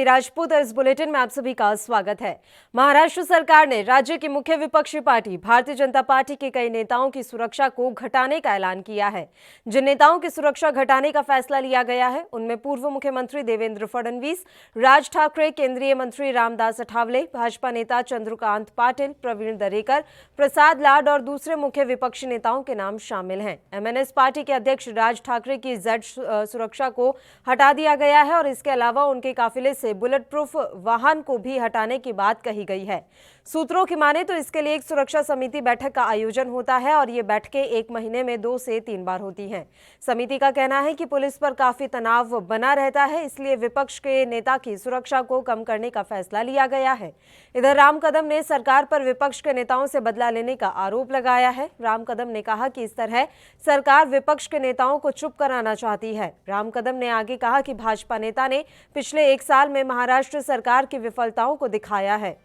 राजपूत और इस बुलेटिन में आप सभी का स्वागत है। महाराष्ट्र सरकार ने राज्य की मुख्य विपक्षी पार्टी भारतीय जनता पार्टी के कई नेताओं की सुरक्षा को घटाने का ऐलान किया है। जिन नेताओं की सुरक्षा घटाने का फैसला लिया गया है उनमें पूर्व मुख्यमंत्री देवेंद्र फडणवीस, राज ठाकरे, केंद्रीय मंत्री रामदास अठावले, भाजपा नेता चंद्रकांत पाटिल, प्रवीण दरेकर, प्रसाद लाड और दूसरे मुख्य विपक्षी नेताओं के नाम शामिल हैं। एमएनएस पार्टी के अध्यक्ष राज ठाकरे की जेड सुरक्षा को हटा दिया गया है और इसके अलावा उनके काफिले से बुलेट प्रूफ वाहन को भी हटाने की बात कही गई है। सूत्रों की माने तो इसके लिए एक सुरक्षा समिति बैठक का आयोजन होता है और ये बैठकें एक महीने में 2 से 3 बार होती हैं। समिति का कहना है कि पुलिस पर काफी तनाव बना रहता है, इसलिए विपक्ष के नेता की सुरक्षा को कम करने का फैसला लिया गया है। इधर राम कदम ने सरकार पर विपक्ष के नेताओं से बदला लेने का आरोप लगाया है। राम कदम ने कहा कि इस तरह सरकार विपक्ष के नेताओं को चुप कराना चाहती है। राम कदम ने आगे कहा कि भाजपा नेता ने पिछले 1 साल में महाराष्ट्र सरकार की विफलताओं को दिखाया है।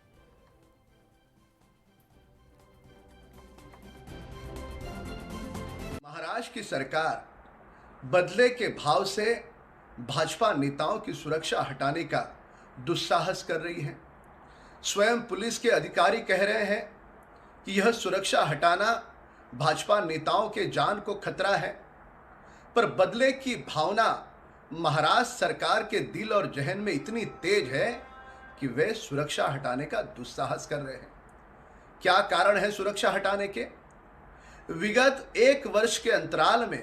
महाराष्ट्र की सरकार बदले के भाव से भाजपा नेताओं की सुरक्षा हटाने का दुस्साहस कर रही है। स्वयं पुलिस के अधिकारी कह रहे हैं कि यह सुरक्षा हटाना भाजपा नेताओं के जान को खतरा है, पर बदले की भावना महाराष्ट्र सरकार के दिल और जहन में इतनी तेज है कि वे सुरक्षा हटाने का दुस्साहस कर रहे हैं। क्या कारण है सुरक्षा हटाने के? विगत 1 वर्ष के अंतराल में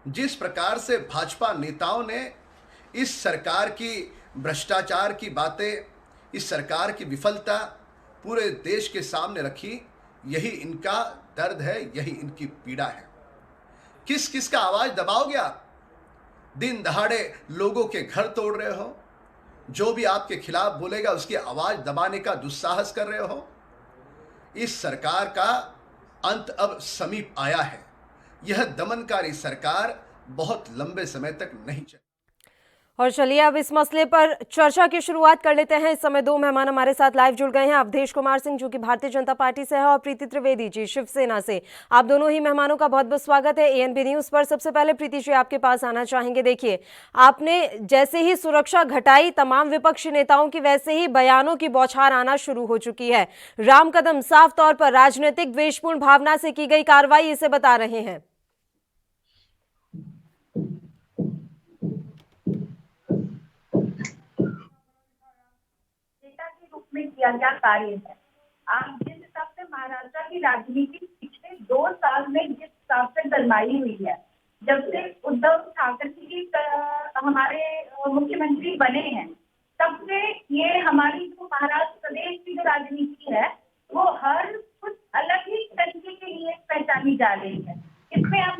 जिस प्रकार से भाजपा नेताओं ने इस सरकार की भ्रष्टाचार की बातें, इस सरकार की विफलता पूरे देश के सामने रखी, यही इनका दर्द है, यही इनकी पीड़ा है। किस किस का आवाज दबाओगे आप? दिन दहाड़े लोगों के घर तोड़ रहे हो, जो भी आपके खिलाफ बोलेगा उसकी आवाज दबाने का दुस्साहस कर रहे हो। इस सरकार का अंत अब समीप आया है। यह दमनकारी सरकार बहुत लंबे समय तक नहीं चलेगी। और चलिए अब इस मसले पर चर्चा की शुरुआत कर लेते हैं। इस समय 2 मेहमान हमारे साथ लाइव जुड़ गए हैं। अवधेश कुमार सिंह जो कि भारतीय जनता पार्टी से है और प्रीति त्रिवेदी जी शिवसेना से। आप दोनों ही मेहमानों का बहुत बहुत स्वागत है एएनबी न्यूज पर। सबसे पहले प्रीति जी आपके पास आना चाहेंगे। देखिए, आपने जैसे ही सुरक्षा घटाई तमाम विपक्षी नेताओं की, वैसे ही बयानों की बौछार आना शुरू हो चुकी है। राम कदम साफ तौर पर राजनीतिक द्वेषपूर्ण भावना से की गई कार्रवाई इसे बता रहे हैं। में किया गया कार्य है। आप जिस हिसाब से महाराष्ट्र की राजनीति पिछले 2 साल में जिस हिसाब से गरमाई हुई है, जब से उद्धव ठाकरे जी हमारे मुख्यमंत्री बने हैं, तब से ये हमारी जो महाराष्ट्र प्रदेश की जो राजनीति है वो हर कुछ अलग ही तरीके के लिए पहचानी जा रही है। इसमें आप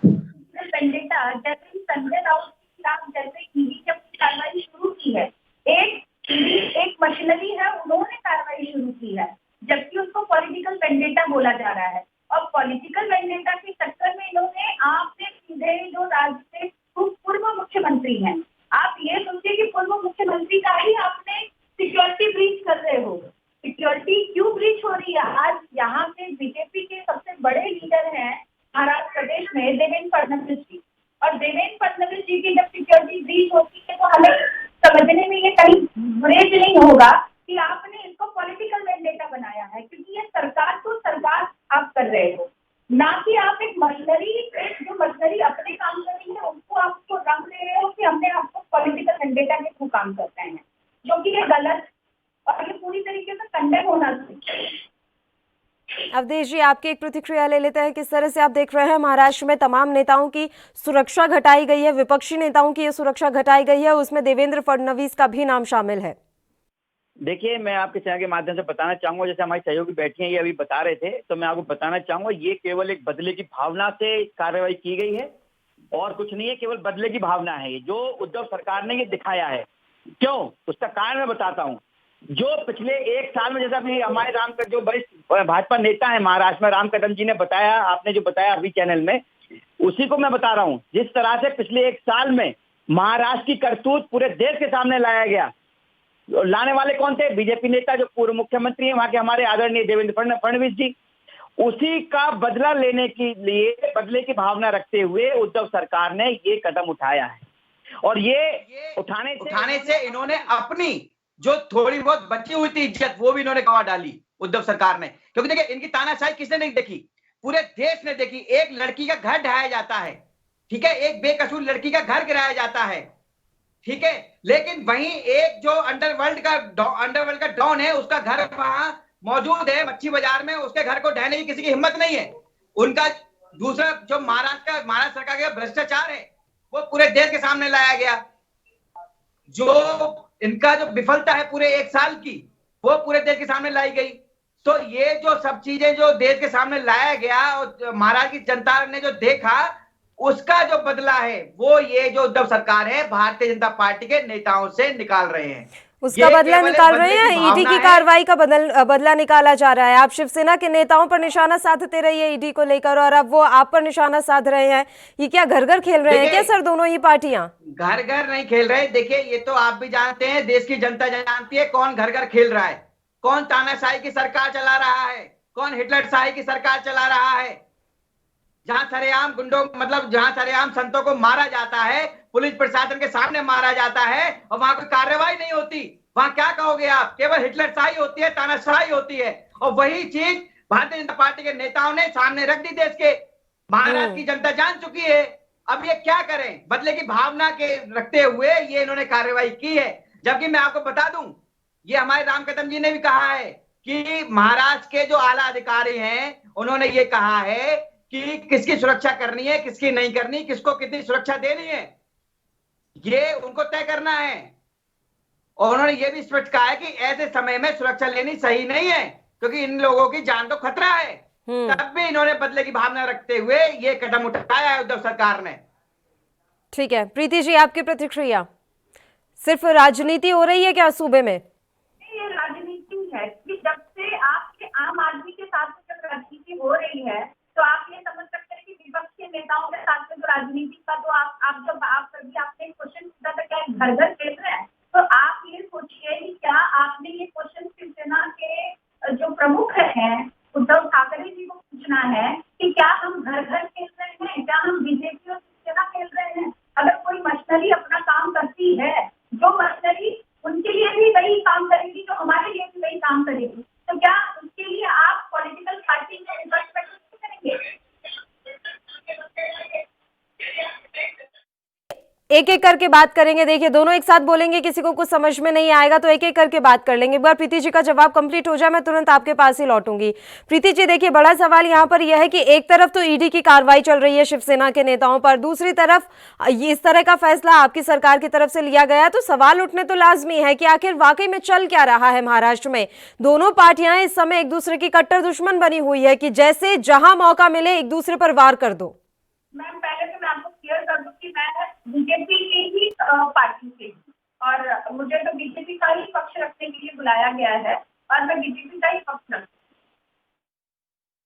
वेंडेटा जैसे ही संजय राउत के खिलाफ जैसे ईडी जब कार्रवाई शुरू की है, एक मशीनरी है, उन्होंने कार्रवाई शुरू की है, जबकि उसको पॉलिटिकल वेंडेटा बोला जा रहा है। और पॉलिटिकल वेंडेटा के चक्कर में इन्होंने आपने सीधे जो राज्य के पूर्व मुख्यमंत्री हैं, आप ये सोचिए कि पूर्व मुख्यमंत्री का ही आपने सिक्योरिटी ब्रीच कर रहे हो। सिक्योरिटी क्यों ब्रीच हो रही है? आज यहाँ पे बीजेपी के सबसे बड़े लीडर हैं महाराष्ट्र प्रदेश में देवेंद्र फडणवीस जी, और देवेंद्र फडणवीस जी की जब सिक्योरिटी ब्रीच होती है तो हमें समझने में ये कहीं बुरेज नहीं होगा कि आपने इसको पॉलिटिकल वेंडेटा बनाया है, क्योंकि ये सरकार तो सरकार आप कर रहे हो, ना कि आप एक मशीनरी, जो मशीनरी अपने काम कर रही है उसको आपको रंग दे रहे हो कि हमने आपको पॉलिटिकल वेंडेटा के थ्रू काम करते हैं, जो कि ये गलत और ये पूरी तरीके से कंडेम होना चाहिए। अवधेश जी आपकी एक प्रतिक्रिया ले लेते हैं। किस तरह से आप देख रहे हैं महाराष्ट्र में तमाम नेताओं की सुरक्षा घटाई गई है, विपक्षी नेताओं की ये सुरक्षा घटाई गई है, उसमें देवेंद्र फडणवीस का भी नाम शामिल है। देखिए, मैं आपके चैनल के माध्यम से बताना चाहूंगा, जैसे हमारी सहयोगी बैठी हैं ये अभी बता रहे थे, तो मैं आपको बताना चाहूंगा ये केवल एक बदले की भावना से कार्रवाई की गई है और कुछ नहीं है, केवल बदले की भावना है ये जो उद्धव सरकार ने ये दिखाया है। क्यों? उसका कारण मैं बताता हूँ। जो पिछले 1 साल में, जैसा अभी हमारे जो वरिष्ठ भाजपा नेता है महाराष्ट्र में राम कदम जी ने बताया, आपने जो बताया अभी चैनल में, उसी को मैं बता रहा हूँ। जिस तरह से पिछले 1 साल में महाराष्ट्र की करतूत पूरे देश के सामने लाया गया, लाने वाले कौन थे? बीजेपी नेता जो पूर्व मुख्यमंत्री हैं वहां के हमारे आदरणीय देवेंद्र फडणवीस जी। उसी का बदला लेने के लिए, बदले की भावना रखते हुए उद्धव सरकार ने ये कदम उठाया है। और ये उठाने से इन्होंने अपनी जो थोड़ी बहुत बची हुई थी इज्जत वो भी इन्होंने गंवा डाली उद्धव सरकार ने। क्योंकि देखिए इनकी तानाशाही किसने नहीं देखी, पूरे देश ने देखी। एक लड़की का घर ढहाया जाता है, ठीक है, एक बेकसूर लड़की का घर गिराया जाता है, ठीक है, लेकिन वहीं एक जो अंडरवर्ल्ड का डॉन है उसका घर वहां मौजूद है मच्छी बाजार में, उसके घर को ढहने की किसी की हिम्मत नहीं है। उनका दूसरा जो महाराष्ट्र सरकार का भ्रष्टाचार है वो पूरे देश के सामने लाया गया। जो इनका जो विफलता है पूरे 1 साल की वो पूरे देश के सामने लाई गई। तो ये जो सब चीजें जो देश के सामने लाया गया और महाराष्ट्र की जनता ने जो देखा उसका जो बदला है वो ये जो उद्धव सरकार है भारतीय जनता पार्टी के नेताओं से निकाल रहे हैं। उसका बदला निकाल रहे हैं, ईडी की कार्रवाई का बदला निकाला जा रहा है। आप शिवसेना के नेताओं पर निशाना साधते रहिए ईडी को लेकर, और अब वो आप पर निशाना साध रहे हैं। ये क्या घर घर खेल रहे हैं क्या सर दोनों ही पार्टियां? घर घर नहीं खेल रहे। देखिए ये तो आप भी जानते हैं, देश की जनता जानती है कौन घर घर खेल रहा है, कौन तानाशाही की सरकार चला रहा है, कौन हिटलरशाही की सरकार चला रहा है। जहां सरेआम गुंडों जहां सरेआम संतों को मारा जाता है, पुलिस प्रशासन के सामने मारा जाता है और वहां कोई कार्रवाई नहीं होती, वहां क्या कहोगे आप? केवल हिटलरशाही होती है, तानाशाही होती है। और वही चीज भारतीय जनता पार्टी के नेताओं ने सामने रख दी। देश के महाराष्ट्र की जनता जान चुकी है। अब ये क्या करें, बदले की भावना के रखते हुए ये इन्होंने कार्रवाई की है। जबकि मैं आपको बता दूं, ये हमारे राम कदम जी ने भी कहा है कि महाराष्ट्र के जो आला अधिकारी हैं उन्होंने ये कहा है कि किसकी सुरक्षा करनी है, किसकी नहीं करनी, किसको कितनी सुरक्षा देनी है, ये उनको तय करना है। और उन्होंने ये भी स्पष्ट कहा है कि ऐसे समय में सुरक्षा लेनी सही नहीं है क्योंकि इन लोगों की जान तो खतरा है। तब भी इन्होंने बदले की भावना रखते हुए ये कदम उठाया है उद्धव सरकार ने। ठीक है प्रीति जी, आपकी प्रतिक्रिया। सिर्फ राजनीति हो रही है क्या सूबे में? ये राजनीति है कि जब से आपके आम आदमी के साथ जब राजनीति हो रही है तो आप ये समझ सकते हैं कि विपक्ष के नेताओं के साथ में जो राजनीति का तो आप जब कभी आपने क्वेश्चन पूछा था क्या घर घर खेल रहे हैं, तो आप ये सोचिए कि क्या आपने ये क्वेश्चन शिवसेना के जो प्रमुख हैं उद्धव ठाकरे जी को पूछना है कि क्या हम घर घर खेल रहे हैं, क्या हम बीजेपी और शिवसेना खेल रहे हैं? अगर कोई मशीनरी अपना काम करती है, जो मशीनरी उनके लिए भी वही काम करेगी जो हमारे लिए भी वही काम करेगी, तो क्या उसके लिए आप पॉलिटिकल पार्टी को इन्वेस्टमेंट करेंगे? एक एक करके बात करेंगे। देखिए दोनों एक साथ बोलेंगे, किसी को कुछ समझ में नहीं आएगा तो एक एक करके बात कर लेंगे। एक बार प्रीति जी का जवाब कंप्लीट हो जाए मैं तुरंत आपके पास ही लौटूंगी। प्रीति जी देखिए, बड़ा सवाल यहाँ पर यह है कि एक तरफ तो ईडी की कार्रवाई चल रही है शिवसेना के नेताओं पर, दूसरी तरफ इस तरह का फैसला आपकी सरकार की तरफ से लिया गया, तो सवाल उठने तो लाजमी है कि आखिर वाकई में चल क्या रहा है महाराष्ट्र में। दोनों पार्टियां इस समय एक दूसरे की कट्टर दुश्मन बनी हुई है कि जैसे जहां मौका मिले एक दूसरे पर वार कर दो। मैम पहले तो मैं आपको क्लियर कर दूं कि मैं बीजेपी की ही पार्टी से हूँ और मुझे तो बीजेपी का ही पक्ष रखने के लिए बुलाया गया है और मैं बीजेपी का ही पक्ष रखती हूँ।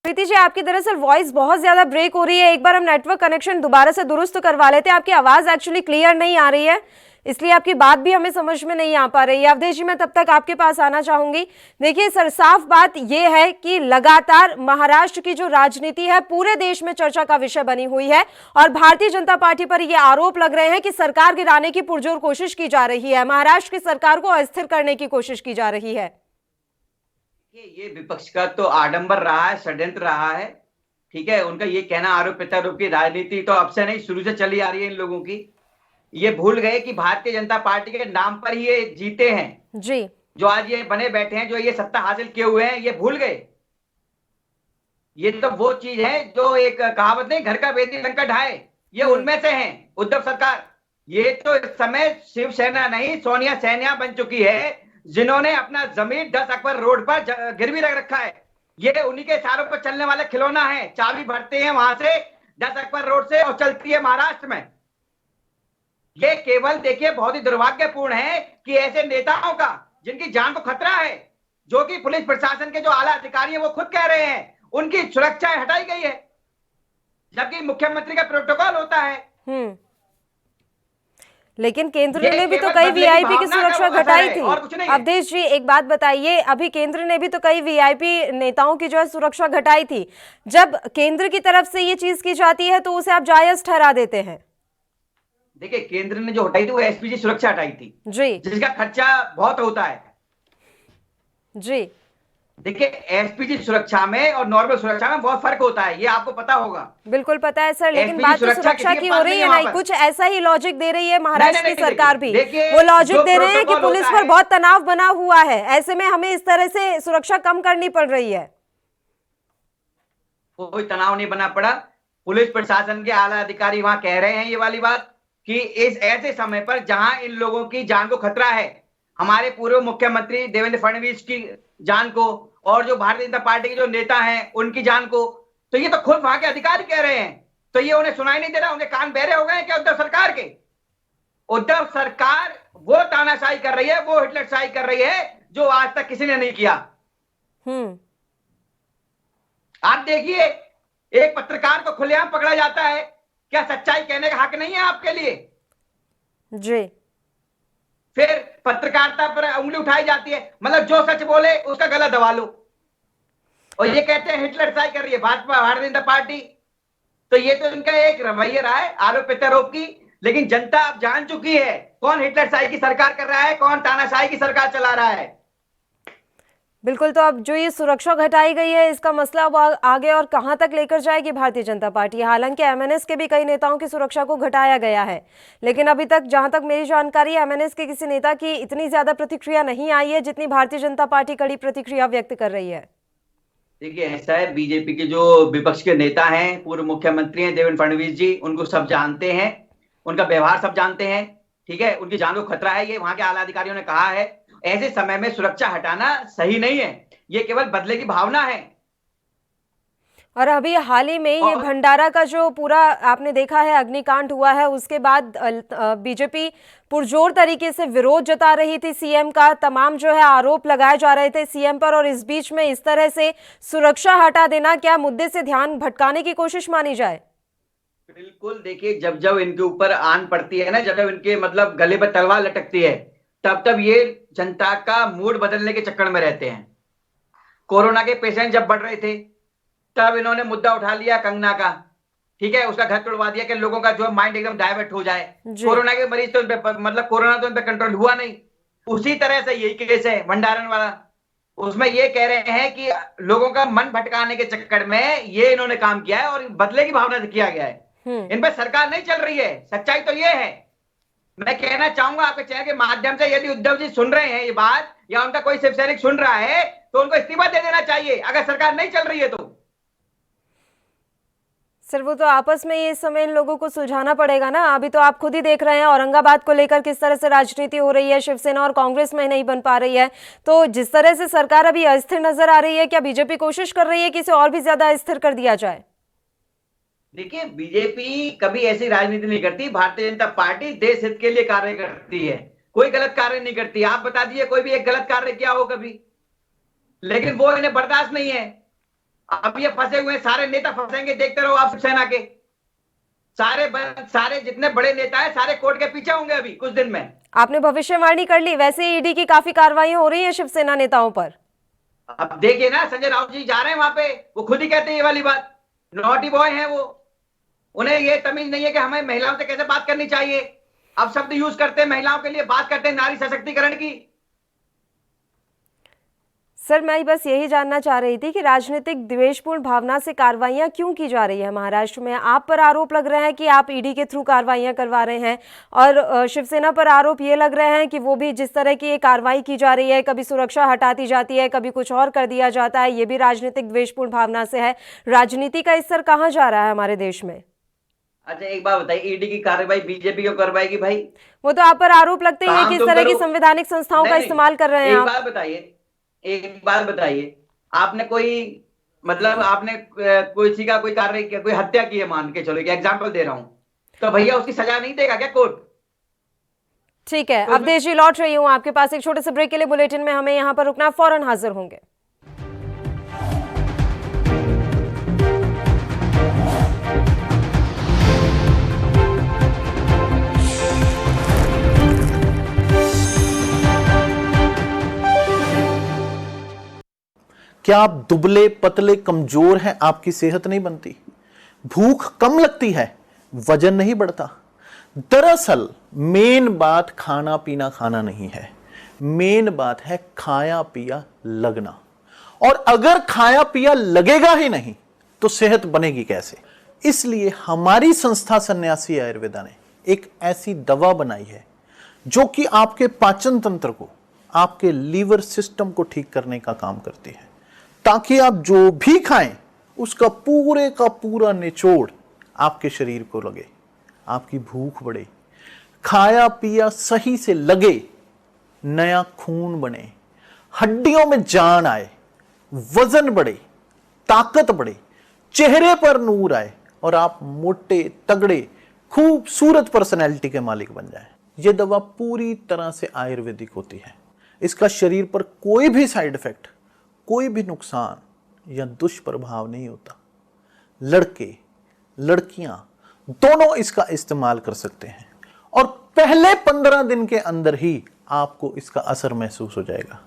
प्रीति जी आपकी दरअसल वॉइस बहुत ज्यादा ब्रेक हो रही है, एक बार हम नेटवर्क कनेक्शन दोबारा से दुरुस्त करवा लेते हैं। आपकी आवाज एक्चुअली क्लियर नहीं आ रही है, इसलिए आपकी बात भी हमें समझ में नहीं आ पा रही है। अवधेश जी मैं तब तक आपके पास आना चाहूंगी। देखिए सर, साफ बात यह है कि लगातार महाराष्ट्र की जो राजनीति है पूरे देश में चर्चा का विषय बनी हुई है और भारतीय जनता पार्टी पर यह आरोप लग रहे हैं कि सरकार गिराने की पुरजोर कोशिश की जा रही है, महाराष्ट्र की सरकार को अस्थिर करने की कोशिश की जा रही है। ये विपक्ष का तो आडंबर रहा है, षड्यंत्र रहा है, ठीक है। उनका ये कहना आरोप प्रत्यारोप की राजनीति तो अब से नहीं शुरू से चली आ रही है इन लोगों की। ये भूल गए कि भारतीय जनता पार्टी के नाम पर ही ये जीते हैं जी, जो आज ये बने बैठे हैं, जो ये सत्ता हासिल किए हुए हैं, ये भूल गए। ये तो वो चीज है जो एक कहावत नहीं, घर का बेदी लंका ढाए, ये उनमें से हैं उद्धव सरकार। ये तो इस समय शिवसेना नहीं सोनिया सेना बन चुकी है जिन्होंने अपना जमीन 10 अकबर रोड पर गिरवी रख रखा है। ये उन्हीं के इशारों पर चलने वाला खिलौना है, चाबी भरते हैं वहां से 10 अकबर रोड से और चलती है महाराष्ट्र में। ये केवल देखिए बहुत ही दुर्भाग्यपूर्ण है कि ऐसे नेताओं का जिनकी जान को खतरा है, जो कि पुलिस प्रशासन के जो आला अधिकारी हैं वो खुद कह रहे हैं उनकी सुरक्षा हटाई गई है, जबकि मुख्यमंत्री का प्रोटोकॉल होता है। लेकिन केंद्र ने भी तो कई वीआईपी की सुरक्षा घटाई थी। अवधेश जी एक बात बताइए, अभी केंद्र ने भी तो कई वीआईपी नेताओं की जो है सुरक्षा घटाई थी। जब केंद्र की तरफ से ये चीज की जाती है तो उसे आप जायज ठहरा देते हैं। देखिए केंद्र ने जो हटाई थी वो एसपीजी सुरक्षा हटाई थी, जी जिसका खर्चा बहुत होता है। जी देखिए एसपीजी सुरक्षा में और नॉर्मल सुरक्षा में बहुत फर्क होता है, ये आपको पता होगा। बिल्कुल पता है सर, लेकिन एसपीजी बात तो सुरक्षा सुरक्षा किसी के की हो पास रही नहीं है है ना, वहां पर। कुछ ऐसा ही लॉजिक दे रही है नहीं, महाराष्ट्र नहीं, की नहीं, सरकार भी। देखिए, वो लॉजिक जो दे रहे हैं कि प्रोटोकॉल पुलिस होता पर है- बहुत तनाव बना हुआ है, ऐसे में हमें इस तरह से सुरक्षा कम करनी पड़ रही है। कोई तनाव नहीं बना पड़ा। पुलिस प्रशासन के आला अधिकारी वहां कह रहे हैं ये वाली बात कि इस ऐसे समय पर जहां इन लोगों की जान को खतरा है, हमारे पूर्व मुख्यमंत्री देवेंद्र फडणवीस की जान को और जो भारतीय जनता पार्टी के जो नेता हैं उनकी जान को, तो ये तो खुद वहां के अधिकारी कह रहे हैं। तो ये उन्हें सुनाई नहीं दे रहा, उनके कान बहरे हो गए हैं क्या उद्धव सरकार के? उद्धव सरकार वो तानाशाही कर रही है, वो हिटलरशाही कर रही है जो आज तक किसी ने नहीं किया। आप देखिए एक पत्रकार को खुलेआम पकड़ा जाता है, क्या सच्चाई कहने का हक नहीं है आपके लिए? जी फिर पत्रकारिता पर उंगली उठाई जाती है, मतलब जो सच बोले उसका गला दबा लो। और ये कहते हैं हिटलरशाही कर रही है भाजपा, भारतीय जनता पार्टी। तो ये तो इनका एक रवैया रहा है आरोप प्रत्यारोप की, लेकिन जनता अब जान चुकी है कौन हिटलरशाही की सरकार कर रहा है, कौन तानाशाही की सरकार चला रहा है। बिल्कुल, तो अब जो ये सुरक्षा घटाई गई है, इसका मसला अब आगे और कहां तक लेकर जाएगी भारतीय जनता पार्टी? हालांकि एमएनएस के भी कई नेताओं की सुरक्षा को घटाया गया है, लेकिन अभी तक जहां तक मेरी जानकारी है एमएनएस के किसी नेता की इतनी ज्यादा प्रतिक्रिया नहीं आई है जितनी भारतीय जनता पार्टी कड़ी प्रतिक्रिया व्यक्त कर रही है। देखिए ऐसा है, बीजेपी के जो विपक्ष के नेता हैं, पूर्व मुख्यमंत्री हैं देवेंद्र फडणवीस जी, उनको सब जानते हैं, उनका व्यवहार सब जानते हैं, ठीक है, उनकी जान को खतरा है, ये वहां के आला अधिकारियों ने कहा है। ऐसे समय में सुरक्षा हटाना सही नहीं है, ये केवल बदले की भावना है। और अभी हाल ही में ये भंडारा का जो पूरा आपने देखा है अग्निकांड हुआ है, उसके बाद बीजेपी पुरजोर तरीके से विरोध जता रही थी सीएम का, तमाम जो है आरोप लगाए जा रहे थे सीएम पर, और इस बीच में इस तरह से सुरक्षा हटा देना क्या मुद्दे से ध्यान भटकाने की कोशिश मानी जाए? बिल्कुल, देखिए जब जब इनके ऊपर आन पड़ती है ना, जब जब इनके मतलब गले पर तलवार लटकती है, तब तब ये जनता का मूड बदलने के चक्कर में रहते हैं। कोरोना के पेशेंट जब बढ़ रहे थे तब इन्होंने मुद्दा उठा लिया कंगना का, ठीक है, उसका घर तोड़वा दिया कि लोगों का जो माइंड एकदम डाइवर्ट हो जाए। कोरोना के मरीज तो मतलब कोरोना तो इन पे कंट्रोल हुआ नहीं। उसी तरह से यही केस है भंडारण वाला, उसमें ये कह रहे हैं कि लोगों का मन भटकाने के चक्कर में ये इन्होंने काम किया है और बदले की भावना से किया गया है। इन पर सरकार नहीं चल रही है, सच्चाई तो ये है। मैं कहना चाहूंगा आपके चैनल के माध्यम से, यदि उद्धव जी सुन रहे हैं ये बात, या उनका कोई शिव सैनिक सुन रहा है, तो उनको इस्तीफा दे देना चाहिए अगर सरकार नहीं चल रही है तो। सर वो तो आपस में ये समय इन लोगों को सुलझाना पड़ेगा ना। अभी तो आप खुद ही देख रहे हैं औरंगाबाद को लेकर किस तरह से राजनीति हो रही है, शिवसेना और कांग्रेस में नहीं बन पा रही है। तो जिस तरह से सरकार अभी अस्थिर नजर आ रही है, क्या बीजेपी कोशिश कर रही है कि इसे और भी ज्यादा अस्थिर कर दिया जाए? देखिए बीजेपी कभी ऐसी राजनीति नहीं करती, भारतीय जनता पार्टी देश हित के लिए कार्य करती है, कोई गलत कार्य नहीं करती। आप बता दीजिए कोई भी एक गलत कार्य किया हो कभी, लेकिन वो इन्हें बर्दाश्त नहीं है। अब ये फंसे हुए सारे नेता फंसेंगे, देखते रहो आप शिवसेना के सारे जितने बड़े नेता हैं सारे कोर्ट के पीछे होंगे अभी कुछ दिन में। आपने भविष्यवाणी कर ली, वैसे ईडी की काफी कार्रवाई हो रही है शिवसेना नेताओं पर। अब देखिए ना, संजय राउत जी जा रहे हैं वहां पे, वो खुद ही कहते हैं ये वाली बात, नॉटी बॉय हैं वो, उन्हें ये तमीज नहीं है कि हमें महिलाओं से कैसे बात करनी चाहिए। अब शब्द यूज करते हैं महिलाओं के लिए, बात करते हैं नारी सशक्तिकरण की। सर मैं बस यही जानना चाह रही थी कि राजनीतिक द्वेषपूर्ण भावना से कार्रवाइयां क्यों की जा रही है महाराष्ट्र में? आप पर आरोप लग रहे हैं कि आप ईडी के थ्रू कार्रवाइयां करवा रहे हैं, और शिवसेना पर आरोप ये लग रहे हैं कि वो भी जिस तरह की ये कार्रवाई की जा रही है, कभी सुरक्षा हटाती जाती है, कभी कुछ और कर दिया जाता है, ये भी राजनीतिक द्वेषपूर्ण भावना से है। राजनीति का स्तर कहाँ जा रहा है हमारे देश में? अच्छा एक बात बताइए, ईडी की कार्रवाई बीजेपी क्यों करवाएगी भाई? वो तो आप पर आरोप लगते हैं कि किस तरह की संवैधानिक संस्थाओं का इस्तेमाल कर रहे हैं आप। एक बात बताइए, आपने कोई मतलब आपने किसी का कोई कार्य किया, कोई हत्या की है मान के चलो, एक एग्जांपल दे रहा हूं, तो भैया उसकी सजा नहीं देगा क्या कोर्ट? ठीक है, अवधेश जी लौट रही हूँ आपके पास एक छोटे से ब्रेक के लिए। बुलेटिन में हमें यहाँ पर रुकना, फौरन हाजिर होंगे। क्या आप दुबले पतले कमजोर हैं, आपकी सेहत नहीं बनती? भूख कम लगती है, वजन नहीं बढ़ता? दरअसल मेन बात खाना पीना खाना नहीं है, मेन बात है खाया पिया लगना। और अगर खाया पिया लगेगा ही नहीं तो सेहत बनेगी कैसे? इसलिए हमारी संस्था सन्यासी आयुर्वेदा ने एक ऐसी दवा बनाई है जो कि आपके पाचन तंत्र को, आपके लीवर सिस्टम को ठीक करने का काम करती है, ताकि आप जो भी खाएं उसका पूरे का पूरा निचोड़ आपके शरीर को लगे, आपकी भूख बढ़े, खाया पिया सही से लगे, नया खून बने, हड्डियों में जान आए, वजन बढ़े, ताकत बढ़े, चेहरे पर नूर आए और आप मोटे तगड़े खूबसूरत पर्सनैलिटी के मालिक बन जाएं। यह दवा पूरी तरह से आयुर्वेदिक होती है। इसका शरीर पर कोई भी साइड इफेक्ट, कोई भी नुकसान या दुष्प्रभाव नहीं होता। लड़के लड़कियां दोनों इसका इस्तेमाल कर सकते हैं और पहले 15 दिन के अंदर ही आपको इसका असर महसूस हो जाएगा।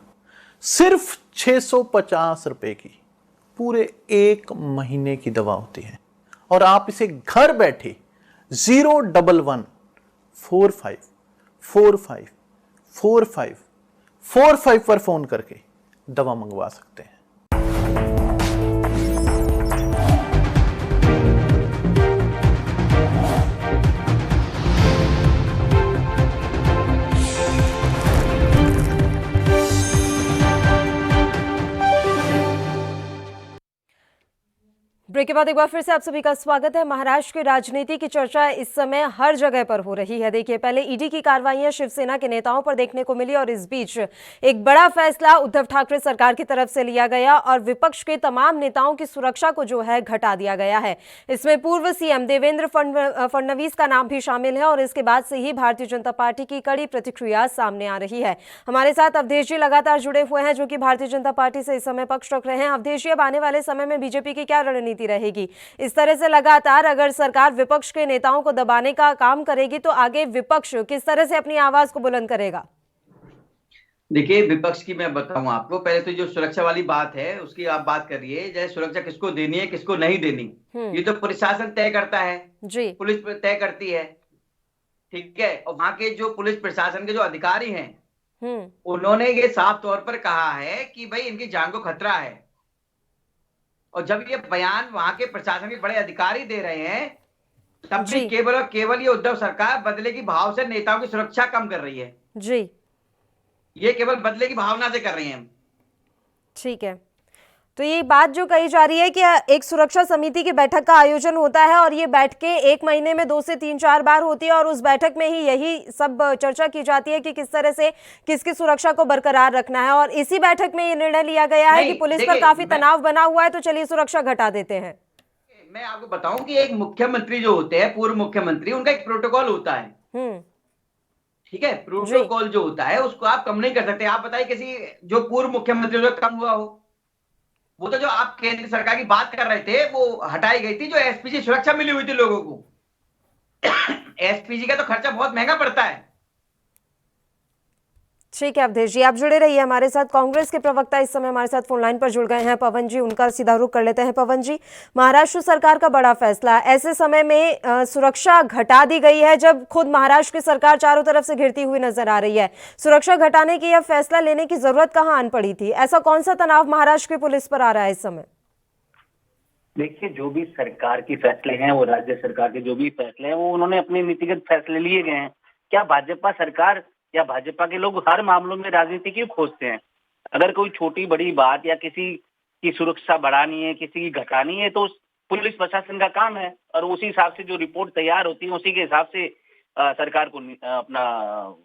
सिर्फ 650 रुपए की पूरे 1 महीने की दवा होती है और आप इसे घर बैठे 01145454545 पर फोन करके दवा मंगवा सकते हैं। ब्रेक के बाद एक बार फिर से आप सभी का स्वागत है। महाराष्ट्र की राजनीति की चर्चा इस समय हर जगह पर हो रही है। देखिए, पहले ईडी की कार्रवाइयां शिवसेना के नेताओं पर देखने को मिली और इस बीच एक बड़ा फैसला उद्धव ठाकरे सरकार की तरफ से लिया गया और विपक्ष के तमाम नेताओं की सुरक्षा को जो है घटा दिया गया है। इसमें पूर्व सीएम देवेंद्र फडणवीस का नाम भी शामिल है और इसके बाद से ही भारतीय जनता पार्टी की कड़ी प्रतिक्रिया सामने आ रही है। हमारे साथ अवधेश जी लगातार जुड़े हुए हैं, जो कि भारतीय जनता पार्टी से इस समय पक्ष रख रहे हैं। अवधेश जी, अब आने वाले समय में बीजेपी की क्या रणनीति रहेगी? इस तरह से लगातार अगर सरकार विपक्ष के नेताओं को दबाने का काम करेगी तो आगे विपक्ष किस तरह से अपनी आवाज को बुलंद करेगा? देखिए, विपक्ष की मैं बताऊं आपको, पहले तो जो सुरक्षा वाली बात है उसकी आप बात करिए। जैसे सुरक्षा किसको देनी है किसको नहीं देनी, ये तो प्रशासन तय करता है जी, पुलिस तय करती है, ठीक है। और वहां के जो पुलिस प्रशासन के जो अधिकारी हैं उन्होंने ये साफ तौर पर कहा है कि भाई इनकी जान को खतरा है। और जब ये बयान वहां के प्रशासन के बड़े अधिकारी दे रहे हैं तब भी केवल और केवल ये उद्धव सरकार बदले की भाव से नेताओं की सुरक्षा कम कर रही है जी। ये केवल बदले की भावना से कर रही हैं। ठीक है, तो ये बात जो कही जा रही है कि एक सुरक्षा समिति की बैठक का आयोजन होता है और ये बैठकें 1 महीने में 2 से 3-4 बार होती है और उस बैठक में ही यही सब चर्चा की जाती है कि किस तरह से किसकी सुरक्षा को बरकरार रखना है। और इसी बैठक में ये निर्णय लिया गया है कि पुलिस पर काफी तनाव बना हुआ है, तो चलिए सुरक्षा घटा देते हैं। मैं आपको बताऊं कि एक मुख्यमंत्री जो होते हैं, पूर्व मुख्यमंत्री, उनका एक प्रोटोकॉल होता है, ठीक है। प्रोटोकॉल जो होता है उसको आप कम नहीं कर सकते। आप बताइए किसी जो पूर्व मुख्यमंत्री जो कम हुआ हो, वो तो जो आप केंद्र सरकार की बात कर रहे थे वो हटाई गई थी, जो एसपीजी सुरक्षा मिली हुई थी लोगों को। एसपीजी का तो खर्चा बहुत महंगा पड़ता है। ठीक है अवधेश जी, आप जुड़े रहिए हमारे साथ। कांग्रेस के प्रवक्ता इस समय हमारे साथ फोन लाइन पर जुड़ गए हैं, पवन जी, उनका सीधा रुख कर लेते हैं। पवन जी, महाराष्ट्र सरकार का बड़ा फैसला, ऐसे समय में सुरक्षा घटा दी गई है जब खुद महाराष्ट्र की सरकार चारों तरफ से घिरती हुई नजर आ रही है। सुरक्षा घटाने की यह फैसला लेने की जरूरत कहां आन पड़ी थी? ऐसा कौन सा तनाव महाराष्ट्र की पुलिस पर आ रहा है इस समय? देखिए, जो भी सरकार के फैसले हैं, वो राज्य सरकार के जो भी फैसले हैं, वो उन्होंने अपने नीतिगत फैसले लिए गए हैं। क्या भाजपा सरकार या भाजपा के लोग हर मामलों में राजनीति क्यों खोजते हैं? अगर कोई छोटी बड़ी बात या किसी की सुरक्षा बढ़ानी है, किसी की घटानी है, तो पुलिस प्रशासन का काम है और उसी हिसाब से जो रिपोर्ट तैयार होती है उसी के हिसाब से सरकार को अपना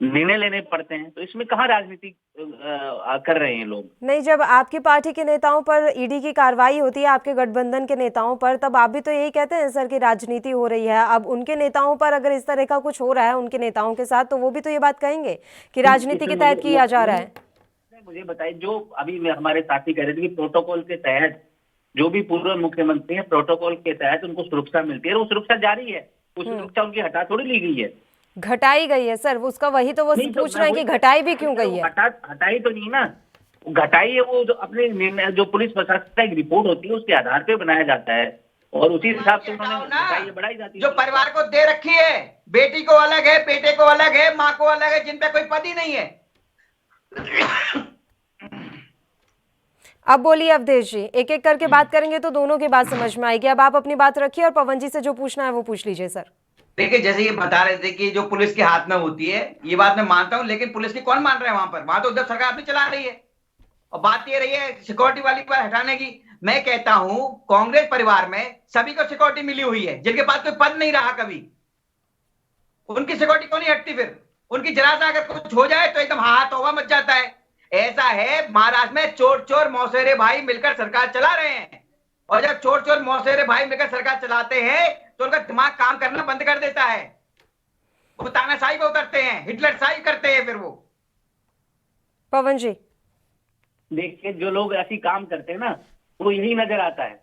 निर्णय लेने पड़ते हैं। तो इसमें कहाँ राजनीति कर रहे हैं लोग? नहीं, जब आपकी पार्टी के नेताओं पर ईडी की कार्रवाई होती है, आपके गठबंधन के नेताओं पर, तब आप भी तो यही कहते हैं सर कि राजनीति हो रही है। अब उनके नेताओं पर अगर इस तरह का कुछ हो रहा है उनके नेताओं के साथ, तो वो भी तो ये बात कहेंगे कि राजनीति के तहत किया जा रहा है। मुझे बताइए, जो अभी हमारे साथी कह रहे थे कि प्रोटोकॉल के तहत जो भी पूर्व मुख्यमंत्री है, प्रोटोकॉल के तहत उनको सुरक्षा मिलती है, वो सुरक्षा जारी है। वो सुरक्षा उनकी हटा थोड़ी ली गई है, घटाई गई है सर। उसका वही तो वो पूछ रहे हैं कि घटाई भी क्यों गई है? हटाई तो नहीं ना, घटाई है वो जो अपने निर्णय, जो पुलिस प्रशासन का एक रिपोर्ट होती है उसके आधार पे बनाया जाता है। और उसी हिसाब से उन्होंने ना, बढ़ाई बढ़ाई जाती है। जो परिवार को दे रखी है, बेटी को अलग है, बेटे को अलग है, माँ को अलग है, जिन पे कोई पद ही नहीं है। अब बोलिए अवधेश जी, एक एक करके बात करेंगे तो दोनों की बात समझ में आएगी। अब आप अपनी बात रखिए और पवन जी से जो पूछना है वो पूछ लीजिए सर। देखिए, जैसे ये बता रहे थे कि जो पुलिस के हाथ में होती है, ये बात मैं मानता हूं, लेकिन पुलिस की कौन मान रहा है वहां पर? वहां तो उद्धव सरकार अपनी चला रही है। और बात ये रही है सिक्योरिटी वाली पर हटाने की। मैं कहता हूं कांग्रेस परिवार में सभी को सिक्योरिटी मिली हुई है, जिनके पास कोई पद नहीं रहा कभी, उनकी सिक्योरिटी क्यों नहीं हटती? फिर उनकी जरा सा अगर कुछ हो जाए तो एकदम हाथ तौबा मच जाता है। ऐसा है महाराष्ट्र में चोर चोर मौसेरे भाई मिलकर सरकार चला रहे हैं, और जब चोर चोर मौसेरे भाई मिलकर सरकार चलाते हैं तो उनका दिमाग काम करना बंद कर देता है। वो तानाशाही पे उतरते हैं, हिटलरशाही करते हैं फिर वो। पवन जी, देखिए, जो लोग ऐसी काम करते हैं ना, वो यही नजर आता है।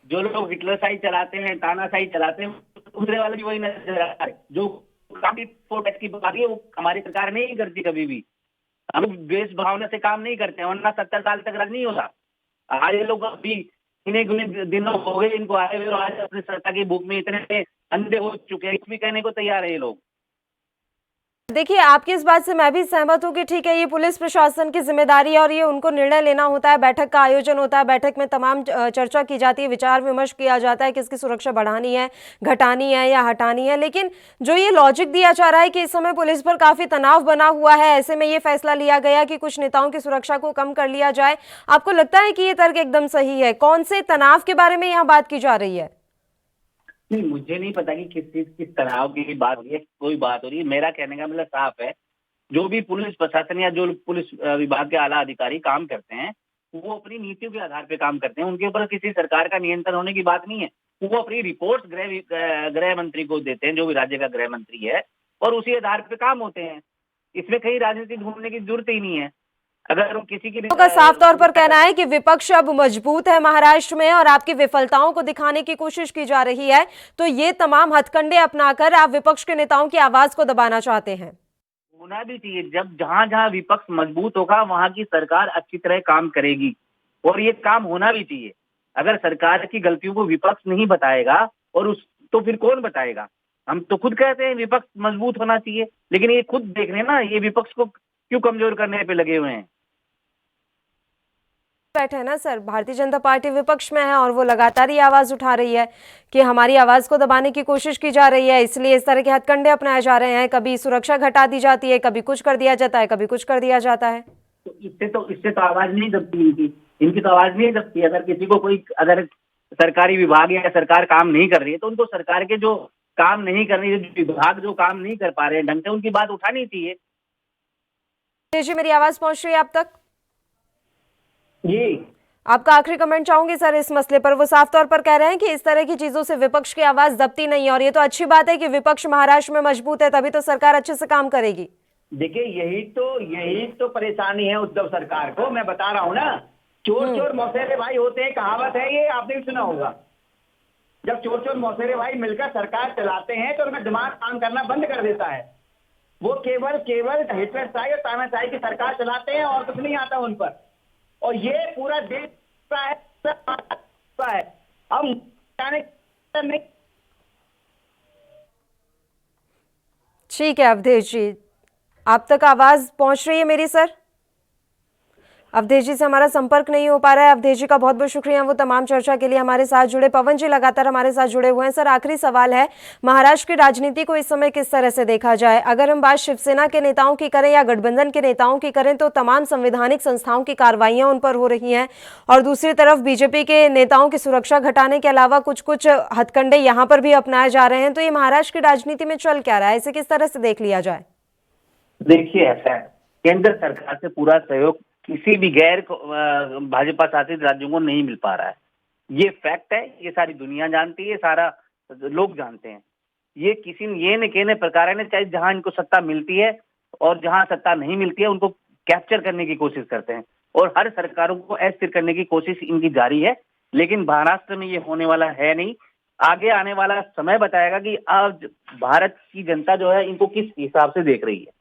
जो लोग हिटलरशाही चलाते हैं, तानाशाही चलाते हैं, दूसरे वाले भी वही नजर आता है। जो काफी फोर्ट की बात है वो हमारी सरकार नहीं करती कभी भी। हम देश भावना से काम नहीं करते हैं, वरना 70 साल तक राज नहीं होता। आज ये लोग अभी इन्हें दिनों हो गए इनको आए हुए, और आज अपनी सत्ता की भूख में इतने अंधे हो चुके हैं, कुछ भी कहने को तैयार है ये लोग। देखिए आपकी इस बात से मैं भी सहमत हूँ कि ठीक है, ये पुलिस प्रशासन की जिम्मेदारी है और ये उनको निर्णय लेना होता है। बैठक का आयोजन होता है, बैठक में तमाम चर्चा की जाती है, विचार विमर्श किया जाता है, किसकी सुरक्षा बढ़ानी है, घटानी है या हटानी है। लेकिन जो ये लॉजिक दिया जा रहा है कि इस समय पुलिस पर काफी तनाव बना हुआ है, ऐसे में ये फैसला लिया गया कि कुछ नेताओं की सुरक्षा को कम कर लिया जाए, आपको लगता है कि ये तर्क एकदम सही है? कौन से तनाव के बारे में यहाँ बात की जा रही है? नहीं, मुझे नहीं पता कि किस तनाव की बात हो रही है, कोई बात हो रही है। मेरा कहने का मतलब साफ है, जो भी पुलिस प्रशासन या जो पुलिस विभाग के आला अधिकारी काम करते हैं, वो अपनी नीतियों के आधार पे काम करते हैं। उनके ऊपर किसी सरकार का नियंत्रण होने की बात नहीं है। वो अपनी रिपोर्ट गृह मंत्री को देते हैं, जो भी राज्य का गृह मंत्री है, और उसी आधार पे काम होते हैं। इसमें कहीं राजनीति ढूंढने की जरूरत ही नहीं है। अगर किसी की का साफ तौर पर कहना है कि विपक्ष अब मजबूत है महाराष्ट्र में और आपकी विफलताओं को दिखाने की कोशिश की जा रही है, तो ये तमाम हथकंडे अपनाकर आप विपक्ष के नेताओं की आवाज को दबाना चाहते हैं। होना भी चाहिए। जब जहां जहां विपक्ष मजबूत होगा वहां की सरकार अच्छी तरह काम करेगी, और ये काम होना भी चाहिए। अगर सरकार की गलतियों को विपक्ष नहीं बताएगा और तो फिर कौन बताएगा? हम तो खुद कहते हैं विपक्ष मजबूत होना चाहिए, लेकिन ये खुद देख रहे हैं ना, ये विपक्ष को क्यों कमजोर करने पे लगे हुए हैं। बैठे हैं ना सर, भारतीय जनता पार्टी विपक्ष में है और वो लगातार ही आवाज उठा रही है कि हमारी आवाज को दबाने की कोशिश की जा रही है, इसलिए इस तरह के हथकंडे अपनाए जा रहे हैं। कभी सुरक्षा घटा दी जाती है, कभी कुछ कर दिया जाता है, कभी कुछ कर दिया जाता है। तो इससे तो आवाज नहीं दबती इनकी तो आवाज नहीं दबती। अगर किसी को कोई अगर सरकारी विभाग या सरकार काम नहीं कर रही है, तो उनको सरकार के जो काम नहीं कर रही है, विभाग जो काम नहीं कर पा रहे हैं ढंग से, उनकी बात उठानी चाहिए। जी, मेरी आवाज पहुंच रही है आप तक? जी, आपका आखिरी कमेंट चाहूंगी सर इस मसले पर। वो साफ तौर पर कह रहे हैं कि इस तरह की चीजों से विपक्ष की आवाज दबती नहीं है, और ये तो अच्छी बात है कि विपक्ष महाराष्ट्र में मजबूत है, तभी तो सरकार अच्छे से काम करेगी। देखिए, यही तो परेशानी है उद्धव सरकार को। मैं बता रहा हूँ ना, चोर चोर मौसेरे भाई होते हैं, कहावत है, ये आपने भी सुना होगा। जब चोर चोर मौसेरे भाई मिलकर सरकार चलाते हैं तो उनका दिमाग काम करना बंद कर देता है। वो केवल हिटलरशाही और तानाशाही की सरकार चलाते हैं और कुछ नहीं आता उन पर। और ये पूरा देश है, हम नहीं। ठीक है अवधेश जी, आप तक आवाज पहुंच रही है मेरी सर? अवधेश जी से हमारा संपर्क नहीं हो पा रहा है। अवधेश जी का बहुत बहुत शुक्रिया, वो तमाम चर्चा के लिए हमारे साथ जुड़े। पवन जी लगातार हमारे साथ जुड़े हुए हैं। सर, आखिरी सवाल है, महाराष्ट्र की राजनीति को इस समय किस तरह से देखा जाए? अगर हम बात शिवसेना के नेताओं की करें या गठबंधन के नेताओं की करें, तो तमाम संवैधानिक संस्थाओं की कार्रवाइयां उन पर हो रही हैं, और दूसरी तरफ बीजेपी के नेताओं की सुरक्षा घटाने के अलावा कुछ कुछ हथकंडे यहाँ पर भी अपनाए जा रहे हैं। तो ये महाराष्ट्र की राजनीति में चल क्या रहा है, इसे किस तरह से देख लिया जाए? देखिए, ऐसा है, केंद्र सरकार से पूरा सहयोग किसी भी गैर भाजपा शासित राज्यों को नहीं मिल पा रहा है। ये फैक्ट है, ये सारी दुनिया जानती है, सारा लोग जानते हैं। ये किसी ये न कहने प्रकार ने, चाहे जहां इनको सत्ता मिलती है और जहां सत्ता नहीं मिलती है, उनको कैप्चर करने की कोशिश करते हैं, और हर सरकारों को अस्थिर करने की कोशिश इनकी जारी है। लेकिन महाराष्ट्र में ये होने वाला है नहीं। आगे आने वाला समय बताएगा कि आज भारत की जनता जो है इनको किस हिसाब से देख रही है।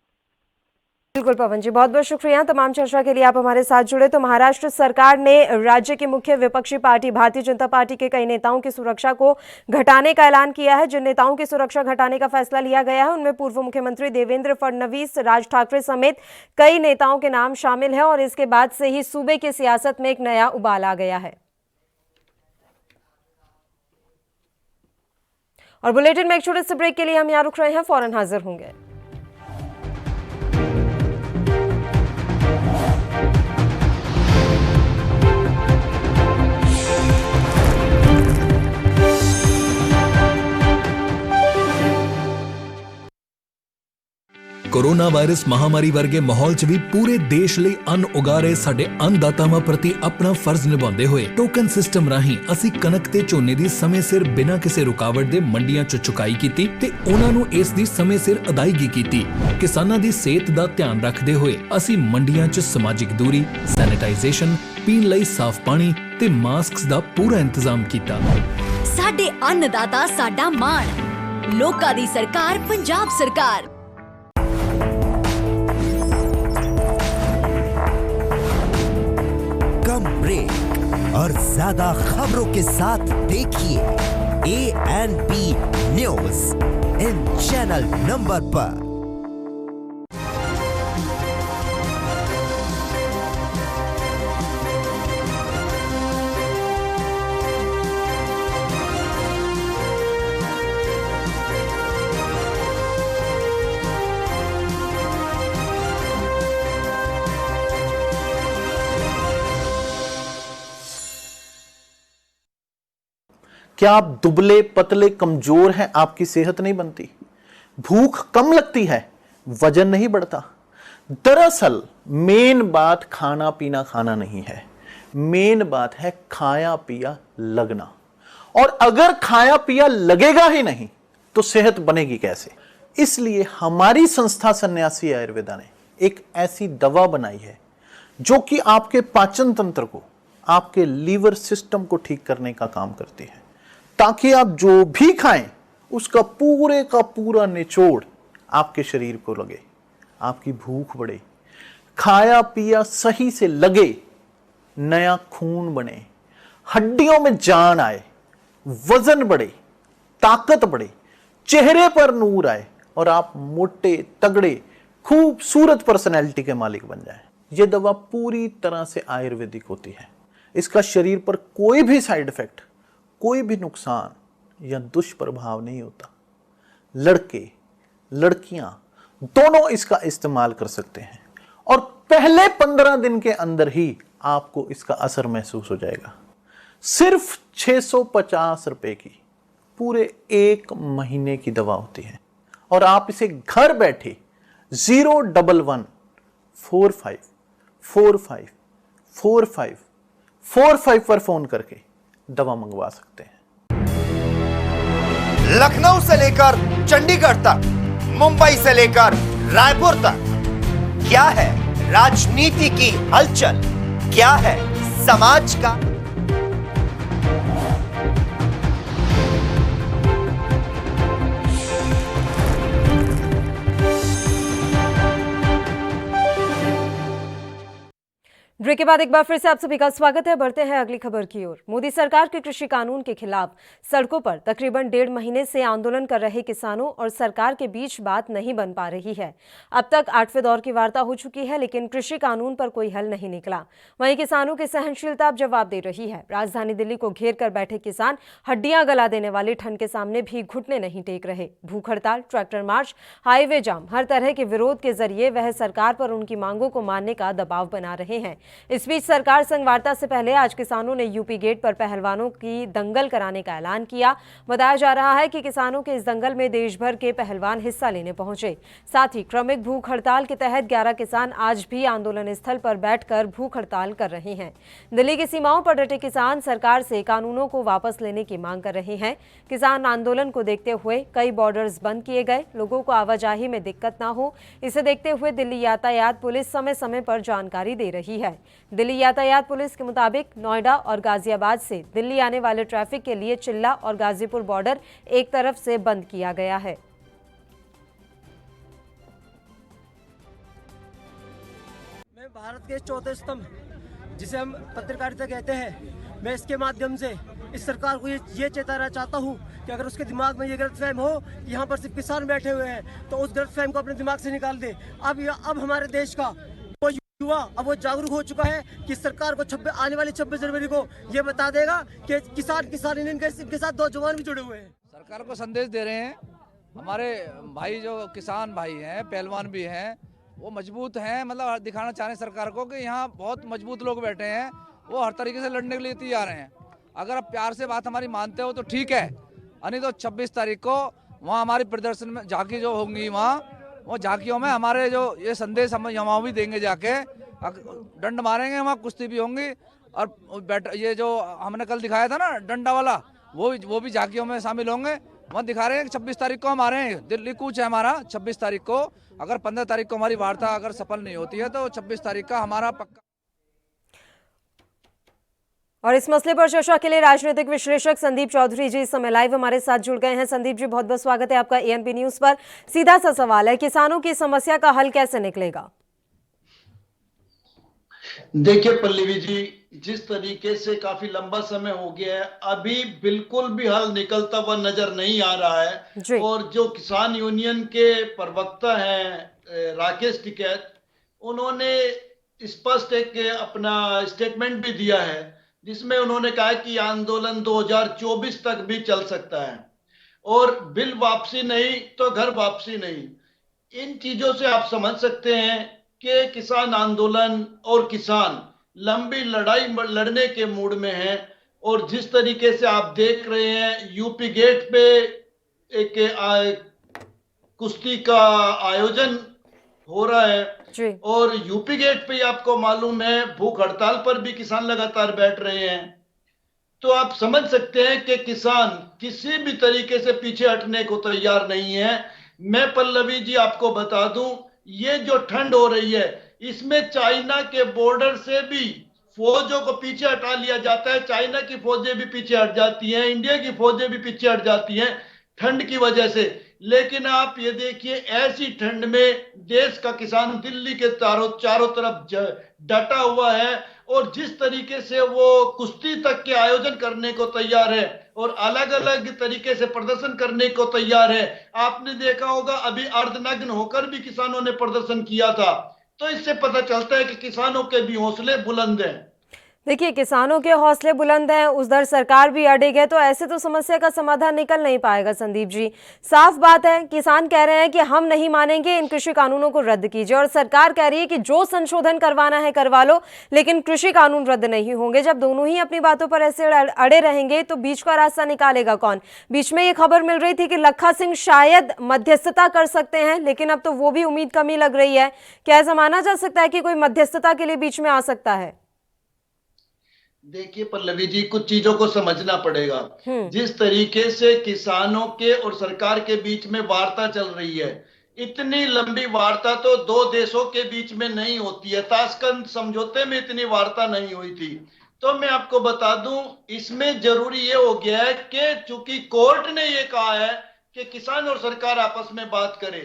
बिल्कुल पवन जी, बहुत बहुत शुक्रिया तमाम चर्चा के लिए आप हमारे साथ जुड़े। तो महाराष्ट्र सरकार ने राज्य की मुख्य विपक्षी पार्टी भारतीय जनता पार्टी के कई नेताओं की सुरक्षा को घटाने का ऐलान किया है। जिन नेताओं की सुरक्षा घटाने का फैसला लिया गया है उनमें पूर्व मुख्यमंत्री देवेंद्र फडणवीस, राज ठाकरे समेत कई नेताओं के नाम शामिल है और इसके बाद से ही सूबे की सियासत में एक नया उबाल आ गया है। और बुलेटिन में एक छोटे से ब्रेक के लिए हम यहाँ रुक रहे हैं, फौरन हाजिर होंगे। कोरोना वायरस महामारी वर्गे माहौल च भी पूरे देश ਲਈ ਅੰਨ ਉਗਾ ਰਹੇ ਸਾਡੇ ਅੰਨਦਾਤਾਵਾਂ ਪ੍ਰਤੀ ਆਪਣਾ ਫਰਜ਼ ਨਿਭਾਉਂਦੇ ਹੋਏ ਟੋਕਨ ਸਿਸਟਮ ਰਾਹੀਂ ਅਸੀਂ ਕਣਕ ਤੇ ਝੋਨੇ ਦੀ ਸਮੇਂ ਸਿਰ ਬਿਨਾਂ ਕਿਸੇ ਰੁਕਾਵਟ ਦੇ ਮੰਡੀਆਂ 'ਚ ਚੁਕਾਈ ਕੀਤੀ ਤੇ ਉਹਨਾਂ ਨੂੰ ਇਸ ਦੀ ਸਮੇਂ ਸਿਰ ਅਦਾਇਗੀ ਕੀਤੀ। ਕਿਸਾਨਾਂ ਦੀ ਸਿਹਤ ਦਾ ਧਿਆਨ ਰੱਖਦੇ ਹੋਏ ਅਸੀਂ ਮੰਡੀਆਂ 'ਚ ਸਮਾਜਿਕ ਦੂਰੀ, ਸੈਨੀਟਾਈਜੇਸ਼ਨ, ਪੀਣ ਲਈ ਸਾਫ਼ ਪਾਣੀ ਤੇ ਮਾਸਕਸ ਦਾ ਪੂਰਾ ਇੰਤਜ਼ਾਮ ਕੀਤਾ। ਸਾਡੇ ਅੰਨਦਾਤਾ ਸਾਡਾ ਮਾਣ, ਲੋਕਾਂ ਦੀ ਸਰਕਾਰ ਪੰਜਾਬ ਸਰਕਾਰ। कम ब्रेक और ज्यादा खबरों के साथ देखिए ANP news in channel number पर। क्या आप दुबले पतले कमजोर हैं? आपकी सेहत नहीं बनती, भूख कम लगती है, वजन नहीं बढ़ता? दरअसल मेन बात खाना पीना खाना नहीं है, मेन बात है खाया पिया लगना। और अगर खाया पिया लगेगा ही नहीं तो सेहत बनेगी कैसे? इसलिए हमारी संस्था सन्यासी आयुर्वेदा ने एक ऐसी दवा बनाई है जो कि आपके पाचन तंत्र को, आपके लीवर सिस्टम को ठीक करने का काम करती है, ताकि आप जो भी खाएं उसका पूरे का पूरा निचोड़ आपके शरीर को लगे, आपकी भूख बढ़े, खाया पिया सही से लगे, नया खून बने, हड्डियों में जान आए, वजन बढ़े, ताकत बढ़े, चेहरे पर नूर आए और आप मोटे तगड़े खूबसूरत पर्सनैलिटी के मालिक बन जाएं। यह दवा पूरी तरह से आयुर्वेदिक होती है। इसका शरीर पर कोई भी साइड इफेक्ट, कोई भी नुकसान या दुष्प्रभाव नहीं होता। लड़के लड़कियां दोनों इसका इस्तेमाल कर सकते हैं और पहले 15 दिन के अंदर ही आपको इसका असर महसूस हो जाएगा। सिर्फ 650 रुपए की पूरे 1 महीने की दवा होती है और आप इसे घर बैठे 01145454545 पर फोन करके दवा मंगवा सकते हैं। लखनऊ से लेकर चंडीगढ़ तक, मुंबई से लेकर रायपुर तक, क्या है राजनीति की हलचल, क्या है समाज का ब्रेक के बाद एक बार फिर से आप सभी का स्वागत है। बढ़ते हैं अगली खबर की ओर। मोदी सरकार के कृषि कानून के खिलाफ सड़कों पर तकरीबन 1.5 महीने से आंदोलन कर रहे किसानों और सरकार के बीच बात नहीं बन पा रही है। अब तक 8वें दौर की वार्ता हो चुकी है, लेकिन कृषि कानून पर कोई हल नहीं निकला। वहीं किसानों की सहनशीलता अब जवाब दे रही है। राजधानी दिल्ली को घेर कर बैठे किसान हड्डियां गला देने वाली ठंड के सामने भी घुटने नहीं टेक रहे। भूख हड़ताल, ट्रैक्टर मार्च, हाईवे जाम, हर तरह के विरोध के जरिए वह सरकार पर उनकी मांगों को मानने का दबाव बना रहे हैं। इस बीच सरकार संग वार्ता से पहले आज किसानों ने यूपी गेट पर पहलवानों की दंगल कराने का ऐलान किया। बताया जा रहा है कि किसानों के इस दंगल में देश भर के पहलवान हिस्सा लेने पहुंचे। साथ ही क्रमिक भूख हड़ताल के तहत 11 किसान आज भी आंदोलन स्थल पर बैठकर भूख हड़ताल कर रहे हैं। दिल्ली की सीमाओं पर डटे किसान सरकार से कानूनों को वापस लेने की मांग कर रहे हैं। किसान आंदोलन को देखते हुए कई बॉर्डर्स बंद किए गए। लोगों को आवाजाही में दिक्कत न हो, इसे देखते हुए दिल्ली यातायात पुलिस समय समय पर जानकारी दे रही है। दिल्ली यातायात पुलिस के मुताबिक नोएडा और गाजियाबाद से दिल्ली आने वाले ट्रैफिक के लिए चिल्ला और गाजीपुर बॉर्डर एक तरफ से बंद किया गया है। मैं भारत के चौथे स्तंभ जिसे हम पत्रकारिता कहते हैं, मैं इसके माध्यम से इस सरकार को ये चेताना चाहता हूँ कि अगर उसके दिमाग में ये गलतफहम हो कि यहाँ पर सिर्फ किसान बैठे हुए हैं तो उस गलतफहम को अपने दिमाग से निकाल दे। अब हमारे देश का वो युवा अब वो जागरूक हो चुका है कि सरकार को आने वाली 26 जनवरी को ये बता देगा कि किसान इनके साथ 2 जवान भी जुड़े हुए हैं। सरकार को संदेश दे रहे हैं, हमारे भाई जो किसान भाई हैं, पहलवान भी हैं, वो मजबूत हैं, मतलब दिखाना चाह रहे हैं सरकार को कि यहाँ बहुत मजबूत लोग बैठे हैं, वो हर तरीके से लड़ने के लिए तैयार हैं। अगर आप प्यार से बात हमारी मानते हो तो ठीक है, नहीं तो 26 तारीख को वहाँ हमारी प्रदर्शन में झांकी जो होंगी, वहाँ वो झांकियों में हमारे जो ये संदेश हम वहाँ भी देंगे, जाके डंड मारेंगे, वहाँ कुश्ती भी होंगी। और ये जो हमने कल दिखाया था ना डंडा वाला, वो भी झांकियों में शामिल होंगे। वहाँ दिखा रहे हैं कि 26 तारीख को हमारे दिल्ली कूच है हमारा 26 तारीख को। अगर 15 तारीख को हमारी वार्ता अगर सफल नहीं होती है तो 26 तारीख का हमारा पक्का। और इस मसले पर चर्चा के लिए राजनीतिक विश्लेषक संदीप चौधरी जी इस समय लाइव हमारे साथ जुड़ गए हैं। संदीप जी, बहुत बहुत स्वागत है आपका एएनपी न्यूज पर। सीधा सा सवाल है, किसानों की समस्या का हल कैसे निकलेगा? देखिए पल्लवी जी, जिस तरीके से काफी लंबा समय हो गया है, अभी बिल्कुल भी हल निकलता हुआ नजर नहीं आ रहा है। और जो किसान यूनियन के प्रवक्ता हैं राकेश टिकैत, उन्होंने स्पष्ट एक अपना स्टेटमेंट भी दिया है जिसमें उन्होंने कहा कि आंदोलन 2024 तक भी चल सकता है और बिल वापसी नहीं तो घर वापसी नहीं। इन चीजों से आप समझ सकते हैं कि किसान आंदोलन और किसान लंबी लड़ाई लड़ने के मूड में हैं। और जिस तरीके से आप देख रहे हैं, यूपी गेट पे एक कुश्ती का आयोजन हो रहा है और यूपी गेट पे आपको मालूम है भूख हड़ताल पर भी किसान लगातार बैठ रहे हैं। तो आप समझ सकते हैं कि किसान किसी भी तरीके से पीछे हटने को तैयार नहीं है। मैं पल्लवी जी आपको बता दूं, ये जो ठंड हो रही है इसमें चाइना के बॉर्डर से भी फौजों को पीछे हटा लिया जाता है। चाइना की फौजें भी पीछे हट जाती हैं, इंडिया की फौजें भी पीछे हट जाती हैं ठंड की वजह से। लेकिन आप ये देखिए, ऐसी ठंड में देश का किसान दिल्ली के चारों तरफ डटा हुआ है और जिस तरीके से वो कुश्ती तक के आयोजन करने को तैयार है और अलग अलग तरीके से प्रदर्शन करने को तैयार है। आपने देखा होगा अभी अर्धनग्न होकर भी किसानों ने प्रदर्शन किया था। तो इससे पता चलता है कि किसानों के भी हौसले बुलंद हैं। देखिए, किसानों के हौसले बुलंद हैं, उधर सरकार भी अड़ेग है, तो ऐसे तो समस्या का समाधान निकल नहीं पाएगा। संदीप जी, साफ बात है, किसान कह रहे हैं कि हम नहीं मानेंगे, इन कृषि कानूनों को रद्द कीजिए, और सरकार कह रही है कि जो संशोधन करवाना है करवा लो, लेकिन कृषि कानून रद्द नहीं होंगे। जब दोनों ही अपनी बातों पर ऐसे अड़े रहेंगे तो बीच का रास्ता निकालेगा कौन? बीच में ये खबर मिल रही थी कि लखा सिंह शायद मध्यस्थता कर सकते हैं, लेकिन अब तो वो भी उम्मीद कमी लग रही है। क्या ऐसा माना जा सकता है कि कोई मध्यस्थता के लिए बीच में आ सकता है? देखिए पल्लवी जी, कुछ चीजों को समझना पड़ेगा। जिस तरीके से किसानों के और सरकार के बीच में वार्ता चल रही है, इतनी लंबी वार्ता तो 2 देशों के बीच में नहीं होती है। ताशकंद समझौते में इतनी वार्ता नहीं हुई थी। तो मैं आपको बता दूं, इसमें जरूरी ये हो गया है कि चूंकि कोर्ट ने ये कहा है कि किसान और सरकार आपस में बात करे,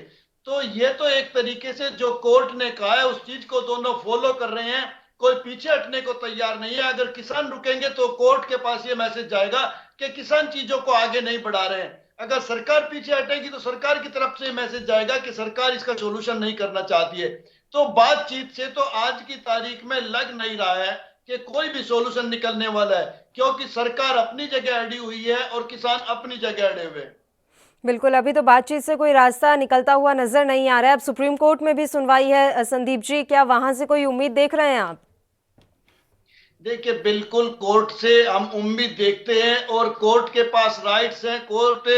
तो ये तो एक तरीके से जो कोर्ट ने कहा है उस चीज को दोनों फॉलो कर रहे हैं। कोई पीछे हटने को तैयार नहीं है। अगर किसान रुकेंगे तो कोर्ट के पास ये मैसेज जाएगा कि किसान चीजों को आगे नहीं बढ़ा रहे हैं। अगर सरकार पीछे हटेगी तो सरकार की तरफ से मैसेज जाएगा कि सरकार इसका सॉल्यूशन नहीं करना चाहती है। तो बातचीत से तो आज की तारीख में लग नहीं रहा है कि कोई भी सॉल्यूशन निकलने वाला है, क्योंकि सरकार अपनी जगह अड़ी हुई है और किसान अपनी जगह अड़े हुए। बिल्कुल, अभी तो बातचीत से कोई रास्ता निकलता हुआ नजर नहीं आ रहा है। अब सुप्रीम कोर्ट में भी सुनवाई है संदीप जी, क्या वहां से कोई उम्मीद देख रहे हैं आप? देखिए, बिल्कुल कोर्ट से हम उम्मीद देखते हैं और कोर्ट के पास राइट्स हैं। कोर्ट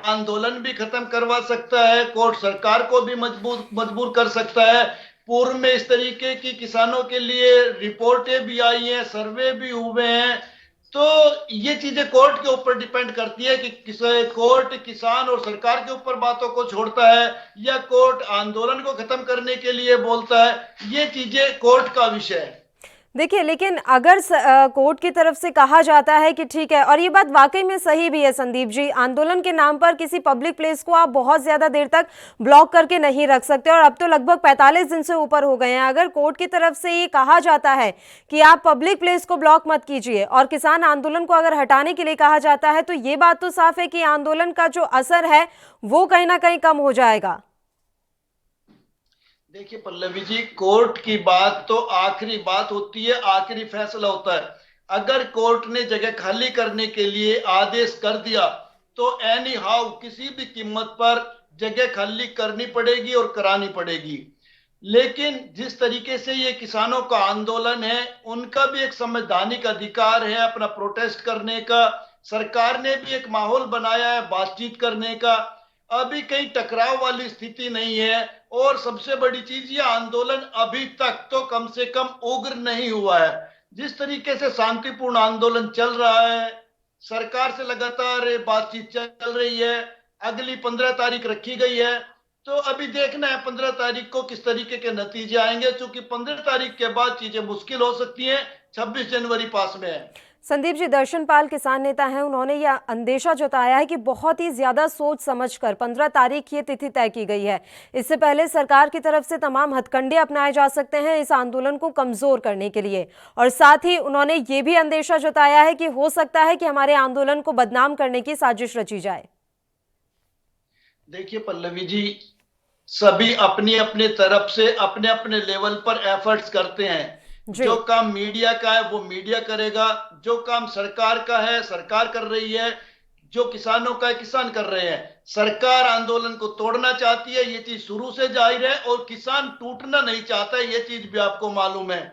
आंदोलन भी खत्म करवा सकता है, कोर्ट सरकार को भी मजबूर कर सकता है। पूर्व में इस तरीके की किसानों के लिए रिपोर्टें भी आई हैं, सर्वे भी हुए हैं। तो ये चीजें कोर्ट के ऊपर डिपेंड करती है कि कोर्ट किसान और सरकार के ऊपर बातों को छोड़ता है या कोर्ट आंदोलन को खत्म करने के लिए बोलता है। ये चीजें कोर्ट का विषय है। देखिए, लेकिन अगर कोर्ट की तरफ से कहा जाता है कि ठीक है, और ये बात वाकई में सही भी है संदीप जी, आंदोलन के नाम पर किसी पब्लिक प्लेस को आप बहुत ज्यादा देर तक ब्लॉक करके नहीं रख सकते, और अब तो लगभग 45 दिन से ऊपर हो गए हैं। अगर कोर्ट की तरफ से ये कहा जाता है कि आप पब्लिक प्लेस को ब्लॉक मत कीजिए, और किसान आंदोलन को अगर हटाने के लिए कहा जाता है, तो ये बात तो साफ है कि आंदोलन का जो असर है वो कहीं ना कहीं कम हो जाएगा। देखिए पल्लवी जी, कोर्ट की बात तो आखिरी बात होती है, आखिरी फैसला होता है। अगर कोर्ट ने जगह खाली करने के लिए आदेश कर दिया तो एनी हाउ किसी भी कीमत पर जगह खाली करनी पड़ेगी और करानी पड़ेगी। लेकिन जिस तरीके से ये किसानों का आंदोलन है, उनका भी एक संवैधानिक अधिकार है अपना प्रोटेस्ट करने का। सरकार ने भी एक माहौल बनाया है बातचीत करने का। अभी कहीं टकराव वाली स्थिति नहीं है, और सबसे बड़ी चीज ये आंदोलन अभी तक तो कम से कम उग्र नहीं हुआ है। जिस तरीके से शांतिपूर्ण आंदोलन चल रहा है, सरकार से लगातार बातचीत चल रही है, अगली 15 तारीख रखी गई है, तो अभी देखना है 15 तारीख को किस तरीके के नतीजे आएंगे, क्योंकि 15 तारीख के बाद चीजें मुश्किल हो सकती हैं। 26 जनवरी पास में है। संदीप जी, दर्शनपाल किसान नेता हैं, उन्होंने यह अंदेशा जताया है कि बहुत ही ज्यादा सोच समझकर 15 तारीख ये तिथि तय की गई है। इससे पहले सरकार की तरफ से तमाम हथकंडे अपनाए जा सकते हैं इस आंदोलन को कमजोर करने के लिए, और साथ ही उन्होंने ये भी अंदेशा जताया है कि हो सकता है कि हमारे आंदोलन को बदनाम करने की साजिश रची जाए। देखिए पल्लवी जी, सभी अपनी अपनी तरफ से अपने अपने लेवल पर एफर्ट्स करते हैं। जो काम मीडिया का है वो मीडिया करेगा, जो काम सरकार का है सरकार कर रही है, जो किसानों का है किसान कर रहे हैं। सरकार आंदोलन को तोड़ना चाहती है, ये चीज शुरू से जाहिर है, और किसान टूटना नहीं चाहता है, ये चीज भी आपको मालूम है।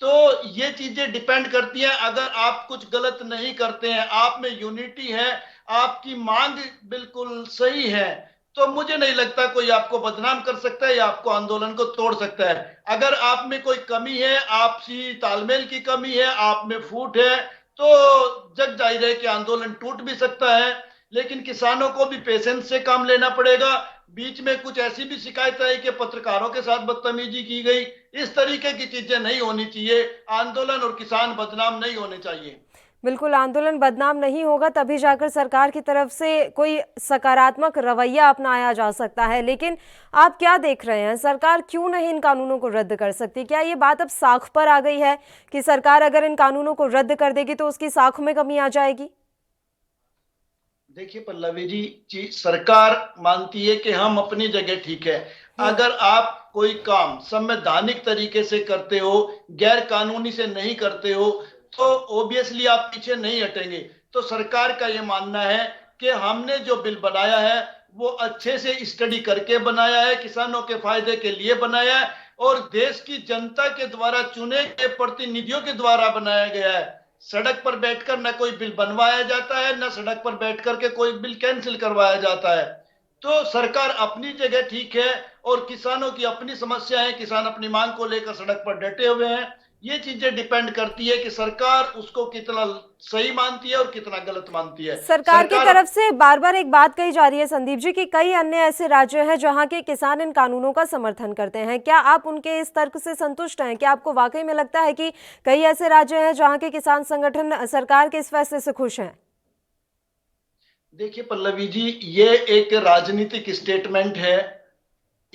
तो ये चीजें डिपेंड करती हैं। अगर आप कुछ गलत नहीं करते हैं, आप में यूनिटी है, आपकी मांग बिल्कुल सही है, तो मुझे नहीं लगता कोई आपको बदनाम कर सकता है या आपको आंदोलन को तोड़ सकता है। अगर आप में कोई कमी है, आपसी तालमेल की कमी है, आप में फूट है, तो जग जाहिर है कि आंदोलन टूट भी सकता है। लेकिन किसानों को भी पेशेंस से काम लेना पड़ेगा। बीच में कुछ ऐसी भी शिकायत आई कि पत्रकारों के साथ बदतमीजी की गई, इस तरीके की चीजें नहीं होनी चाहिए। आंदोलन और किसान बदनाम नहीं होने चाहिए। बिल्कुल, आंदोलन बदनाम नहीं होगा तभी जाकर सरकार की तरफ से कोई सकारात्मक रवैया अपनाया जा सकता है। लेकिन आप क्या देख रहे हैं, सरकार क्यों नहीं इन कानूनों को रद्द कर सकती? क्या ये बात अब साख पर आ गई है कि सरकार अगर इन कानूनों को रद्द कर देगी तो उसकी साख में कमी आ जाएगी? देखिए पल्लवी जी, सरकार मानती है कि हम अपनी जगह ठीक है। अगर आप कोई काम संवैधानिक तरीके से करते हो, गैर कानूनी से नहीं करते हो, तो ऑब्वियसली आप पीछे नहीं हटेंगे। तो सरकार का यह मानना है कि हमने जो बिल बनाया है वो अच्छे से स्टडी करके बनाया है, किसानों के फायदे के लिए बनाया है, और देश की जनता के द्वारा चुने गए प्रतिनिधियों के द्वारा बनाया गया है। सड़क पर बैठकर न कोई बिल बनवाया जाता है, न सड़क पर बैठ करके कोई बिल कैंसिल करवाया जाता है। तो सरकार अपनी जगह ठीक है, और किसानों की अपनी समस्या है, किसान अपनी मांग को लेकर सड़क पर डटे हुए हैं। ये चीजें डिपेंड करती है कि सरकार उसको कितना सही मानती है और कितना गलत मानती है। सरकार की तरफ से बार बार एक बात कही जा रही है संदीप जी कि कई अन्य ऐसे राज्य हैं जहां के किसान इन कानूनों का समर्थन करते हैं। क्या आप उनके इस तर्क से संतुष्ट हैं? क्या आपको वाकई में लगता है कि कई ऐसे राज्य हैं जहां के किसान संगठन सरकार के इस फैसले से खुश हैं? देखिए पल्लवी जी, ये एक राजनीतिक स्टेटमेंट है,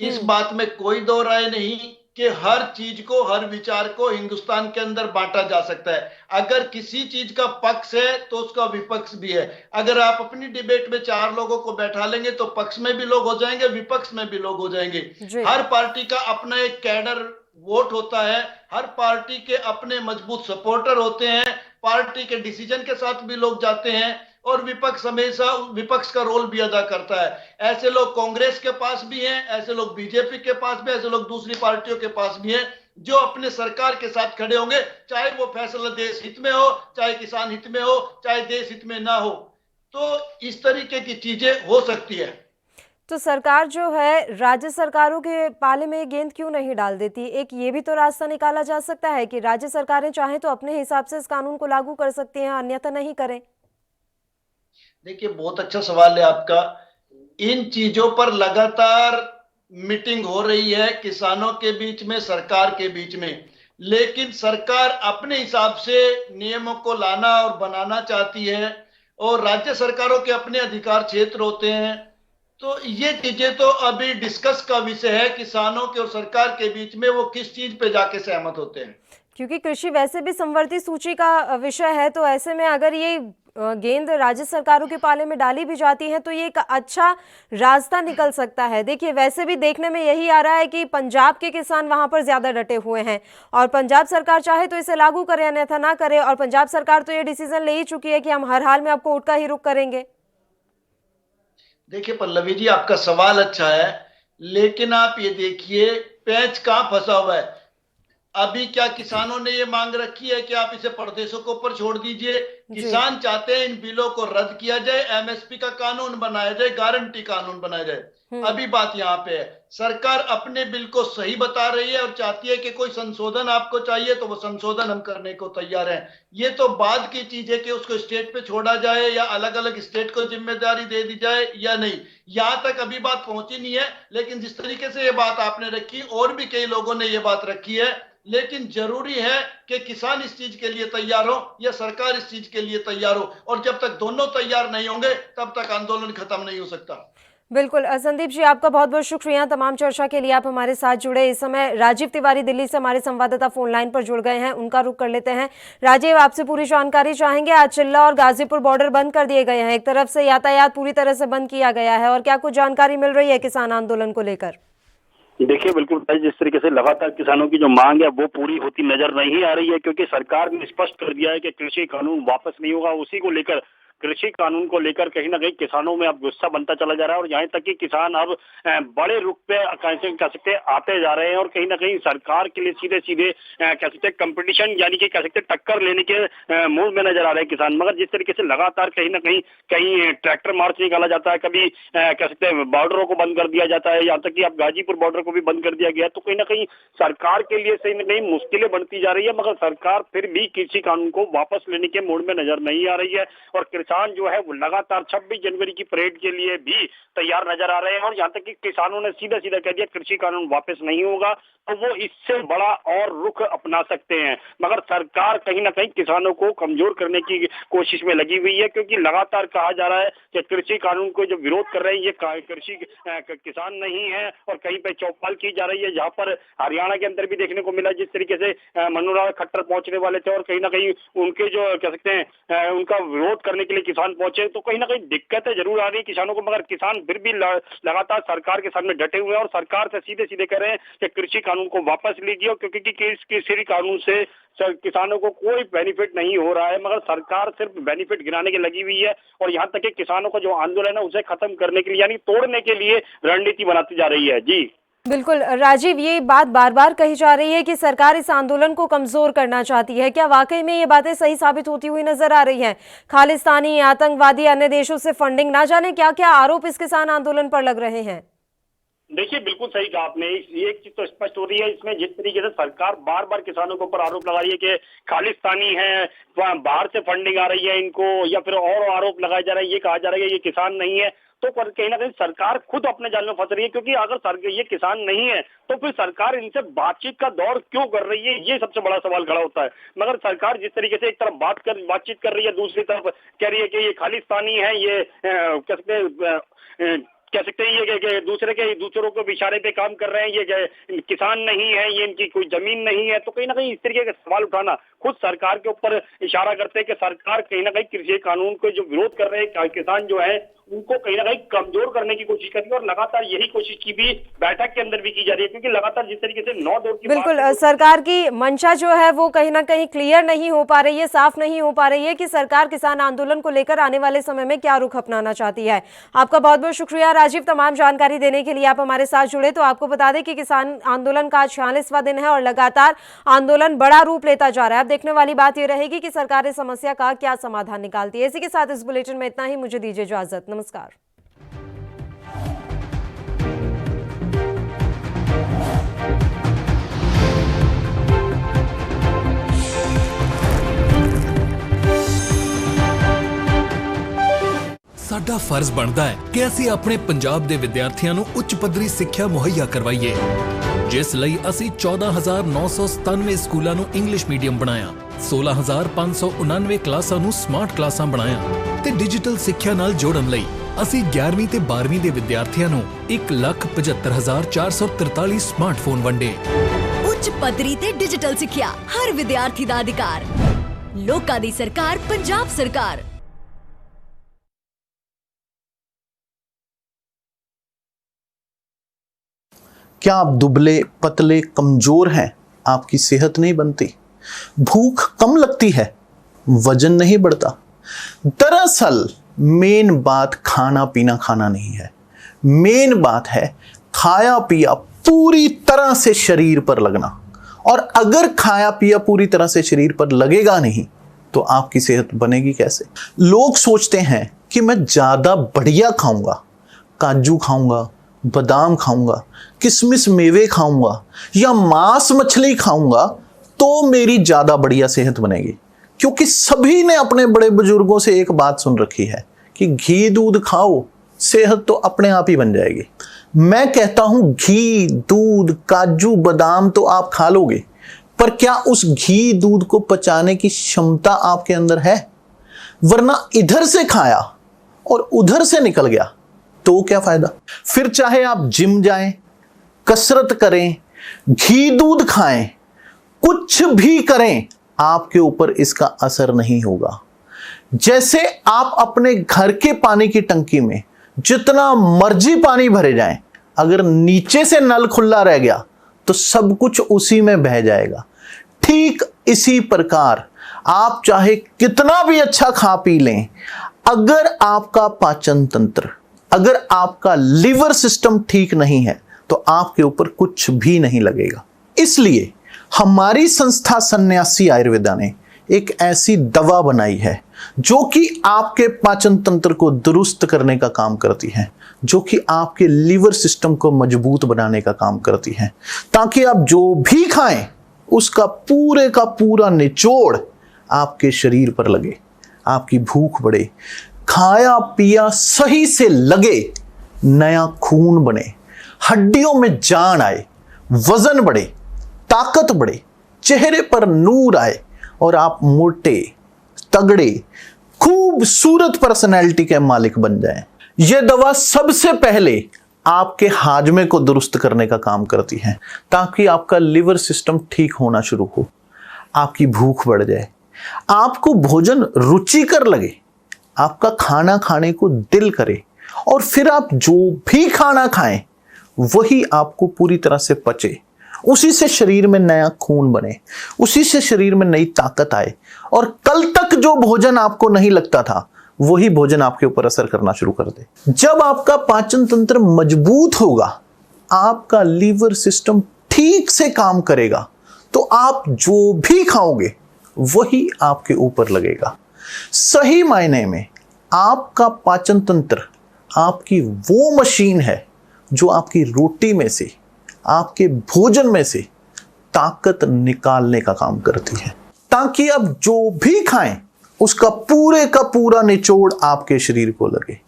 इस बात में कोई दो राय नहीं कि हर चीज को, हर विचार को हिंदुस्तान के अंदर बांटा जा सकता है। अगर किसी चीज का पक्ष है तो उसका विपक्ष भी है। अगर आप अपनी डिबेट में 4 लोगों को बैठा लेंगे तो पक्ष में भी लोग हो जाएंगे, विपक्ष में भी लोग हो जाएंगे। हर पार्टी का अपना एक कैडर वोट होता है, हर पार्टी के अपने मजबूत सपोर्टर होते हैं, पार्टी के डिसीजन के साथ भी लोग जाते हैं, और विपक्ष हमेशा विपक्ष का रोल भी अदा करता है। ऐसे लोग कांग्रेस के पास भी हैं, ऐसे लोग बीजेपी के पास भी, ऐसे लोग दूसरी पार्टियों के पास भी हैं जो अपने सरकार के साथ खड़े होंगे, चाहे वो फैसला देश हित में हो, चाहे किसान हित में हो, चाहे देश हित में ना हो। तो इस तरीके की चीजें हो सकती है। तो सरकार जो है राज्य सरकारों के पाले में गेंद क्यों नहीं डाल देती? एक ये भी तो रास्ता निकाला जा सकता है कि राज्य सरकारें चाहें तो अपने हिसाब से इस कानून को लागू कर सकती हैं, अन्यथा नहीं करें। देखिए, बहुत अच्छा सवाल है आपका। इन चीजों पर लगातार मीटिंग हो रही है किसानों के बीच में, सरकार के बीच में। लेकिन सरकार अपने हिसाब से नियमों को लाना और बनाना चाहती है और राज्य सरकारों के अपने अधिकार क्षेत्र होते हैं। तो ये चीजें तो अभी डिस्कस का विषय है किसानों के और सरकार के बीच में, वो किस चीज पे जाके सहमत होते हैं। क्योंकि कृषि वैसे भी संवर्ती सूची का विषय है, तो ऐसे में अगर ये गेंद राज्य सरकारों के पाले में डाली भी जाती है तो ये एक अच्छा रास्ता निकल सकता है। देखिए, वैसे भी देखने में यही आ रहा है कि पंजाब के किसान वहां पर ज्यादा डटे हुए हैं और पंजाब सरकार चाहे तो इसे लागू करे अन्यथा ना करे, और पंजाब सरकार तो ये डिसीजन ले ही चुकी है कि हम हर हाल में आपको वोट का ही रुख करेंगे। देखिए पल्लवी जी, आपका सवाल अच्छा है, लेकिन आप ये देखिए पैंच कहां फंसा हुआ है। अभी क्या किसानों ने ये मांग रखी है कि आप इसे परदेशों के ऊपर छोड़ दीजिए? किसान चाहते हैं इन बिलों को रद्द किया जाए, एमएसपी का कानून बनाया जाए, गारंटी कानून बनाया जाए। अभी बात यहाँ पे है, सरकार अपने बिल को सही बता रही है और चाहती है कि कोई संशोधन आपको चाहिए तो वो संशोधन हम करने को तैयार हैं। ये तो बाद की चीज है कि उसको स्टेट पे छोड़ा जाए या अलग अलग स्टेट को जिम्मेदारी दे दी जाए या नहीं, यहाँ तक अभी बात पहुंची नहीं है। लेकिन जिस तरीके से ये बात आपने रखी, और भी कई लोगों ने ये बात रखी है, लेकिन जरूरी है कि किसान इस चीज के लिए तैयार हो या सरकार इस चीज के लिए तैयार हो, और जब तक दोनों तैयार नहीं होंगे तब तक आंदोलन खत्म नहीं हो सकता। बिल्कुल संदीप जी, आपका बहुत बहुत शुक्रिया तमाम चर्चा के लिए, आप हमारे साथ जुड़े। इस समय राजीव तिवारी दिल्ली से हमारे संवाददाता फोन लाइन पर जुड़ गए हैं, उनका रुख कर लेते हैं। राजीव, आपसे पूरी जानकारी चाहेंगे। आज चिल्ला और गाजीपुर बॉर्डर बंद कर दिए गए हैं, एक तरफ से यातायात पूरी तरह से बंद किया गया है, और क्या कुछ जानकारी मिल रही है किसान आंदोलन को लेकर? देखिए बिल्कुल जिस तरीके से लगातार किसानों की जो मांग है वो पूरी होती नजर नहीं आ रही है, क्योंकि सरकार ने स्पष्ट कर दिया है कि कृषि कानून वापस नहीं होगा। उसी को लेकर, कृषि कानून को लेकर कहीं ना कहीं किसानों में अब गुस्सा बनता चला जा रहा है, और यहाँ तक कि किसान अब बड़े रुख पे कह सकते आते जा रहे हैं, और कहीं ना कहीं सरकार के लिए सीधे सीधे कह सकते कंपटीशन यानी कि कह सकते टक्कर लेने के मूड में नजर आ रहे हैं किसान। मगर जिस तरीके से लगातार कहीं ना कहीं ट्रैक्टर मार्च निकाला जाता है, कभी कह सकते हैं बॉर्डरों को बंद कर दिया जाता है, यहाँ तक कि अब गाजीपुर बॉर्डर को भी बंद कर दिया गया, तो कहीं ना कहीं सरकार के लिए सही में कहीं मुश्किलें बढ़ती जा रही है। मगर सरकार फिर भी कृषि कानून को वापस लेने के मूड में नजर नहीं आ रही है, और किसान जो है वो लगातार 26 जनवरी की परेड के लिए भी तैयार नजर आ रहे हैं। और यहाँ तक कि किसानों ने सीधा सीधा कह दिया कृषि कानून वापस नहीं होगा तो वो इससे बड़ा और रुख अपना सकते हैं। मगर सरकार कहीं ना कहीं किसानों को कमजोर करने की कोशिश में लगी हुई है, क्योंकि लगातार कहा जा रहा है कि कृषि कानून को जो विरोध कर रहे हैं ये कृषि किसान नहीं है, और कहीं पे चौपाल की जा रही है। जहाँ पर हरियाणा के अंदर भी देखने को मिला, जिस तरीके से मनोहर खट्टर पहुंचने वाले थे और कहीं ना कहीं उनके जो कह सकते हैं उनका विरोध करने के लिए किसान पहुंचे, तो कहीं ना कहीं दिक्कतें जरूर आ रही है किसानों को। मगर किसान फिर भी लगातार सरकार के सामने डटे हुए हैं और सरकार से सीधे सीधे कह रहे हैं कि कृषि कानून को वापस लीजिए, क्योंकि कृषि कानून से किसानों को कोई बेनिफिट नहीं हो रहा है। मगर सरकार सिर्फ बेनिफिट गिराने की लगी हुई है, और यहाँ तक कि किसानों का जो आंदोलन है उसे खत्म करने के लिए यानी तोड़ने के लिए रणनीति बनाती जा रही है। जी बिल्कुल राजीव, ये बात बार बार कही जा रही है कि सरकार इस आंदोलन को कमजोर करना चाहती है, क्या वाकई में ये बातें सही साबित होती हुई नजर आ रही हैं? खालिस्तानी, आतंकवादी, अन्य देशों से फंडिंग, ना जाने क्या क्या आरोप इस किसान आंदोलन पर लग रहे हैं। देखिए बिल्कुल सही कहा आपने, एक चीज तो स्पष्ट हो रही है इसमें, जिस तरीके से सरकार बार बार किसानों के ऊपर आरोप लगा रही है कि खालिस्तानी है, बाहर से फंडिंग आ रही है इनको, या फिर और आरोप लगाए जा रहे हैं, ये कहा जा रहा है कि ये किसान नहीं है, तो कहीं ना कहीं सरकार खुद अपने जाल में फंस रही है। क्योंकि अगर ये किसान नहीं है तो फिर सरकार इनसे बातचीत का दौर क्यों कर रही है, ये सबसे बड़ा सवाल खड़ा होता है। मगर सरकार जिस तरीके से एक तरफ बातचीत कर रही है, दूसरी तरफ कह रही है कि ये खालिस्तानी है, ये कह सकते हैं ये दूसरों के इशारे पे काम कर रहे हैं, ये किसान नहीं है, ये इनकी कोई जमीन नहीं है, तो कहीं ना कहीं इस तरीके के सवाल उठाना खुद सरकार के ऊपर इशारा करते हैं कि सरकार कहीं ना कहीं कृषि कानून को जो विरोध कर रहे हैं किसान जो है उनको कहीं ना कहीं कमजोर करने की कोशिश कर रही है, और लगातार यही कोशिश की भी बैठक के अंदर भी की जा रही है। क्योंकि लगातार जिस तरीके से 9 दौर की बिल्कुल सरकार की मंशा जो है वो कहीं ना कहीं क्लियर नहीं हो पा रही है, साफ नहीं हो पा रही है कि सरकार किसान आंदोलन को लेकर आने वाले समय में क्या रुख अपनाना चाहती है। आपका बहुत बहुत शुक्रिया राजीव तमाम जानकारी देने के लिए, आप हमारे साथ जुड़े। तो आपको बता दें कि किसान आंदोलन का 46वां दिन है और लगातार आंदोलन बड़ा रूप लेता जा रहा है। अब देखने वाली बात यह रहेगी कि सरकार इस समस्या का क्या समाधान निकालती है। इसी के साथ इस बुलेटिन में इतना ही, मुझे दीजिए इजाजत, नमस्कार। ਸਾਡਾ ਫਰਜ਼ ਬਣਦਾ ਹੈ ਕਿ ਅਸੀਂ ਆਪਣੇ ਪੰਜਾਬ ਦੇ ਵਿਦਿਆਰਥੀਆਂ ਨੂੰ ਉੱਚ ਪੱਧਰੀ ਸਿੱਖਿਆ ਮੁਹੱਈਆ ਕਰਵਾਈਏ। ਜਿਸ ਲਈ ਅਸੀਂ 14,997 ਸਕੂਲਾਂ ਨੂੰ ਇੰਗਲਿਸ਼ ਮੀਡੀਅਮ ਬਣਾਇਆ, 16,599 ਕਲਾਸਾਂ ਨੂੰ ਸਮਾਰਟ ਕਲਾਸਾਂ ਬਣਾਇਆ ਤੇ ਡਿਜੀਟਲ ਸਿੱਖਿਆ ਨਾਲ ਜੋੜਨ ਲਈ ਅਸੀਂ 11ਵੀਂ ਤੇ 12ਵੀਂ ਦੇ ਵਿਦਿਆਰਥੀਆਂ ਨੂੰ 1,75,443 ਸਮਾਰਟਫੋਨ ਵੰਡੇ। ਉੱਚ ਪੱਧਰੀ ਤੇ ਡਿਜੀਟਲ ਸਿੱਖਿਆ ਹਰ ਵਿਦਿਆਰਥੀ ਦਾ ਅਧਿਕਾਰ। ਲੋਕਾਂ ਦੀ ਸਰਕਾਰ ਪੰਜਾਬ ਸਰਕਾਰ। क्या आप दुबले पतले कमजोर हैं? आपकी सेहत नहीं बनती, भूख कम लगती है, वजन नहीं बढ़ता? दरअसल मेन बात खाना पीना खाना नहीं है। मेन बात है खाया पिया पूरी तरह से शरीर पर लगना। और अगर खाया पिया पूरी तरह से शरीर पर लगेगा नहीं तो आपकी सेहत बनेगी कैसे? लोग सोचते हैं कि मैं ज्यादा बढ़िया खाऊंगा, काजू खाऊंगा, बादाम खाऊंगा, किशमिश मेवे खाऊंगा या मांस मछली खाऊंगा तो मेरी ज्यादा बढ़िया सेहत बनेगी। क्योंकि सभी ने अपने बड़े बुजुर्गों से एक बात सुन रखी है कि घी दूध खाओ, सेहत तो अपने आप ही बन जाएगी। मैं कहता हूं घी दूध काजू बादाम तो आप खा लोगे, पर क्या उस घी दूध को पचाने की क्षमता आपके अंदर है? वरना इधर से खाया और उधर से निकल गया तो क्या फायदा? फिर चाहे आप जिम जाएं, कसरत करें, घी दूध खाएं, कुछ भी करें, आपके ऊपर इसका असर नहीं होगा। जैसे आप अपने घर के पानी की टंकी में जितना मर्जी पानी भरे जाएं, अगर नीचे से नल खुला रह गया तो सब कुछ उसी में बह जाएगा। ठीक इसी प्रकार आप चाहे कितना भी अच्छा खा पी लें, अगर आपका पाचन तंत्र, अगर आपका लिवर सिस्टम ठीक नहीं है तो आपके ऊपर कुछ भी नहीं लगेगा। इसलिए हमारी संस्था सन्यासी आयुर्वेदा ने एक ऐसी दवा बनाई है जो कि आपके पाचन तंत्र को दुरुस्त करने का काम करती है, जो कि आपके लिवर सिस्टम को मजबूत बनाने का काम करती है, ताकि आप जो भी खाएं उसका पूरे का पूरा निचोड़ आपके शरीर पर लगे, आपकी भूख बढ़े, खाया पिया सही से लगे, नया खून बने, हड्डियों में जान आए, वजन बढ़े, ताकत बढ़े, चेहरे पर नूर आए और आप मोटे तगड़े खूबसूरत पर्सनैलिटी के मालिक बन जाएं। यह दवा सबसे पहले आपके हाजमे को दुरुस्त करने का काम करती है, ताकि आपका लिवर सिस्टम ठीक होना शुरू हो, आपकी भूख बढ़ जाए, आपको भोजन रुचिकर लगे, आपका खाना खाने को दिल करे और फिर आप जो भी खाना खाएं वही आपको पूरी तरह से पचे, उसी से शरीर में नया खून बने, उसी से शरीर में नई ताकत आए और कल तक जो भोजन आपको नहीं लगता था वही भोजन आपके ऊपर असर करना शुरू कर दे। जब आपका पाचन तंत्र मजबूत होगा, आपका लीवर सिस्टम ठीक से काम करेगा, तो आप जो भी खाओगे वही आपके ऊपर लगेगा। सही मायने में आपका पाचन तंत्र आपकी वो मशीन है जो आपकी रोटी में से, आपके भोजन में से ताकत निकालने का काम करती है, ताकि आप जो भी खाएं उसका पूरे का पूरा निचोड़ आपके शरीर को लगे,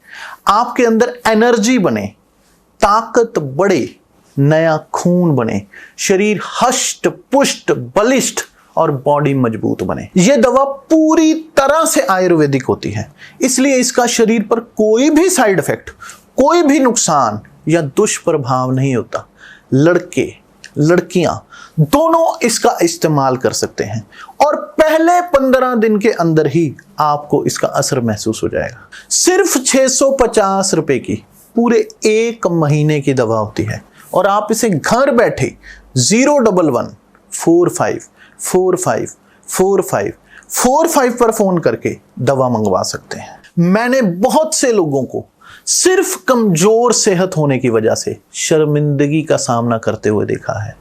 आपके अंदर एनर्जी बने, ताकत बढ़े, नया खून बने, शरीर हष्ट पुष्ट बलिष्ठ और बॉडी मजबूत बने। यह दवा पूरी तरह से आयुर्वेदिक होती है, इसलिए इसका शरीर पर कोई भी साइड इफेक्ट, कोई भी नुकसान या दुष्प्रभाव नहीं होता। लड़के लड़कियां दोनों इसका इस्तेमाल कर सकते हैं और पहले 15 दिन के अंदर ही आपको इसका असर महसूस हो जाएगा। सिर्फ 650 रुपए की पूरे 1 महीने की दवा होती है और आप इसे घर बैठे 01145454545 पर फोन करके दवा मंगवा सकते हैं। मैंने बहुत से लोगों को सिर्फ कमजोर सेहत होने की वजह से शर्मिंदगी का सामना करते हुए देखा है।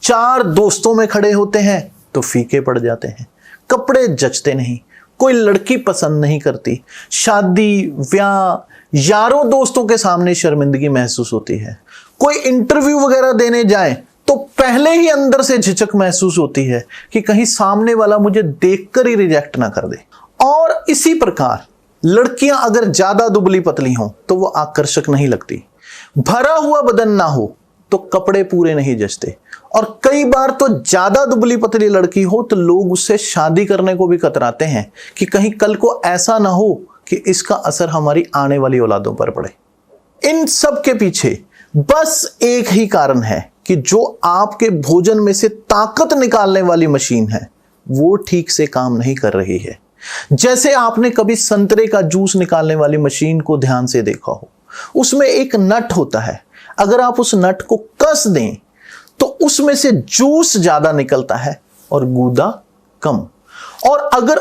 4 दोस्तों में खड़े होते हैं तो फीके पड़ जाते हैं, कपड़े जचते नहीं, कोई लड़की पसंद नहीं करती, शादी ब्याह यारों दोस्तों के सामने शर्मिंदगी महसूस होती है, कोई इंटरव्यू वगैरह देने जाए तो पहले ही अंदर से झिझक महसूस होती है कि कहीं सामने वाला मुझे देखकर ही रिजेक्ट ना कर दे। और इसी प्रकार लड़कियां अगर ज्यादा दुबली पतली हों तो वो आकर्षक नहीं लगती, भरा हुआ बदन ना हो तो कपड़े पूरे नहीं जचते, और कई बार तो ज्यादा दुबली पतली लड़की हो तो लोग उससे शादी करने को भी कतराते हैं कि कहीं कल को ऐसा ना हो कि इसका असर हमारी आने वाली औलादों पर पड़े। इन सब के पीछे बस एक ही कारण है कि जो आपके भोजन में से ताकत निकालने वाली मशीन है वो ठीक से काम नहीं कर रही है। जैसे आपने कभी संतरे का जूस निकालने वाली मशीन को ध्यान से देखा हो, उसमें एक नट होता है, अगर आप उस नट को कस दें तो उसमें से जूस ज्यादा निकलता है और गूदा कम। और अगर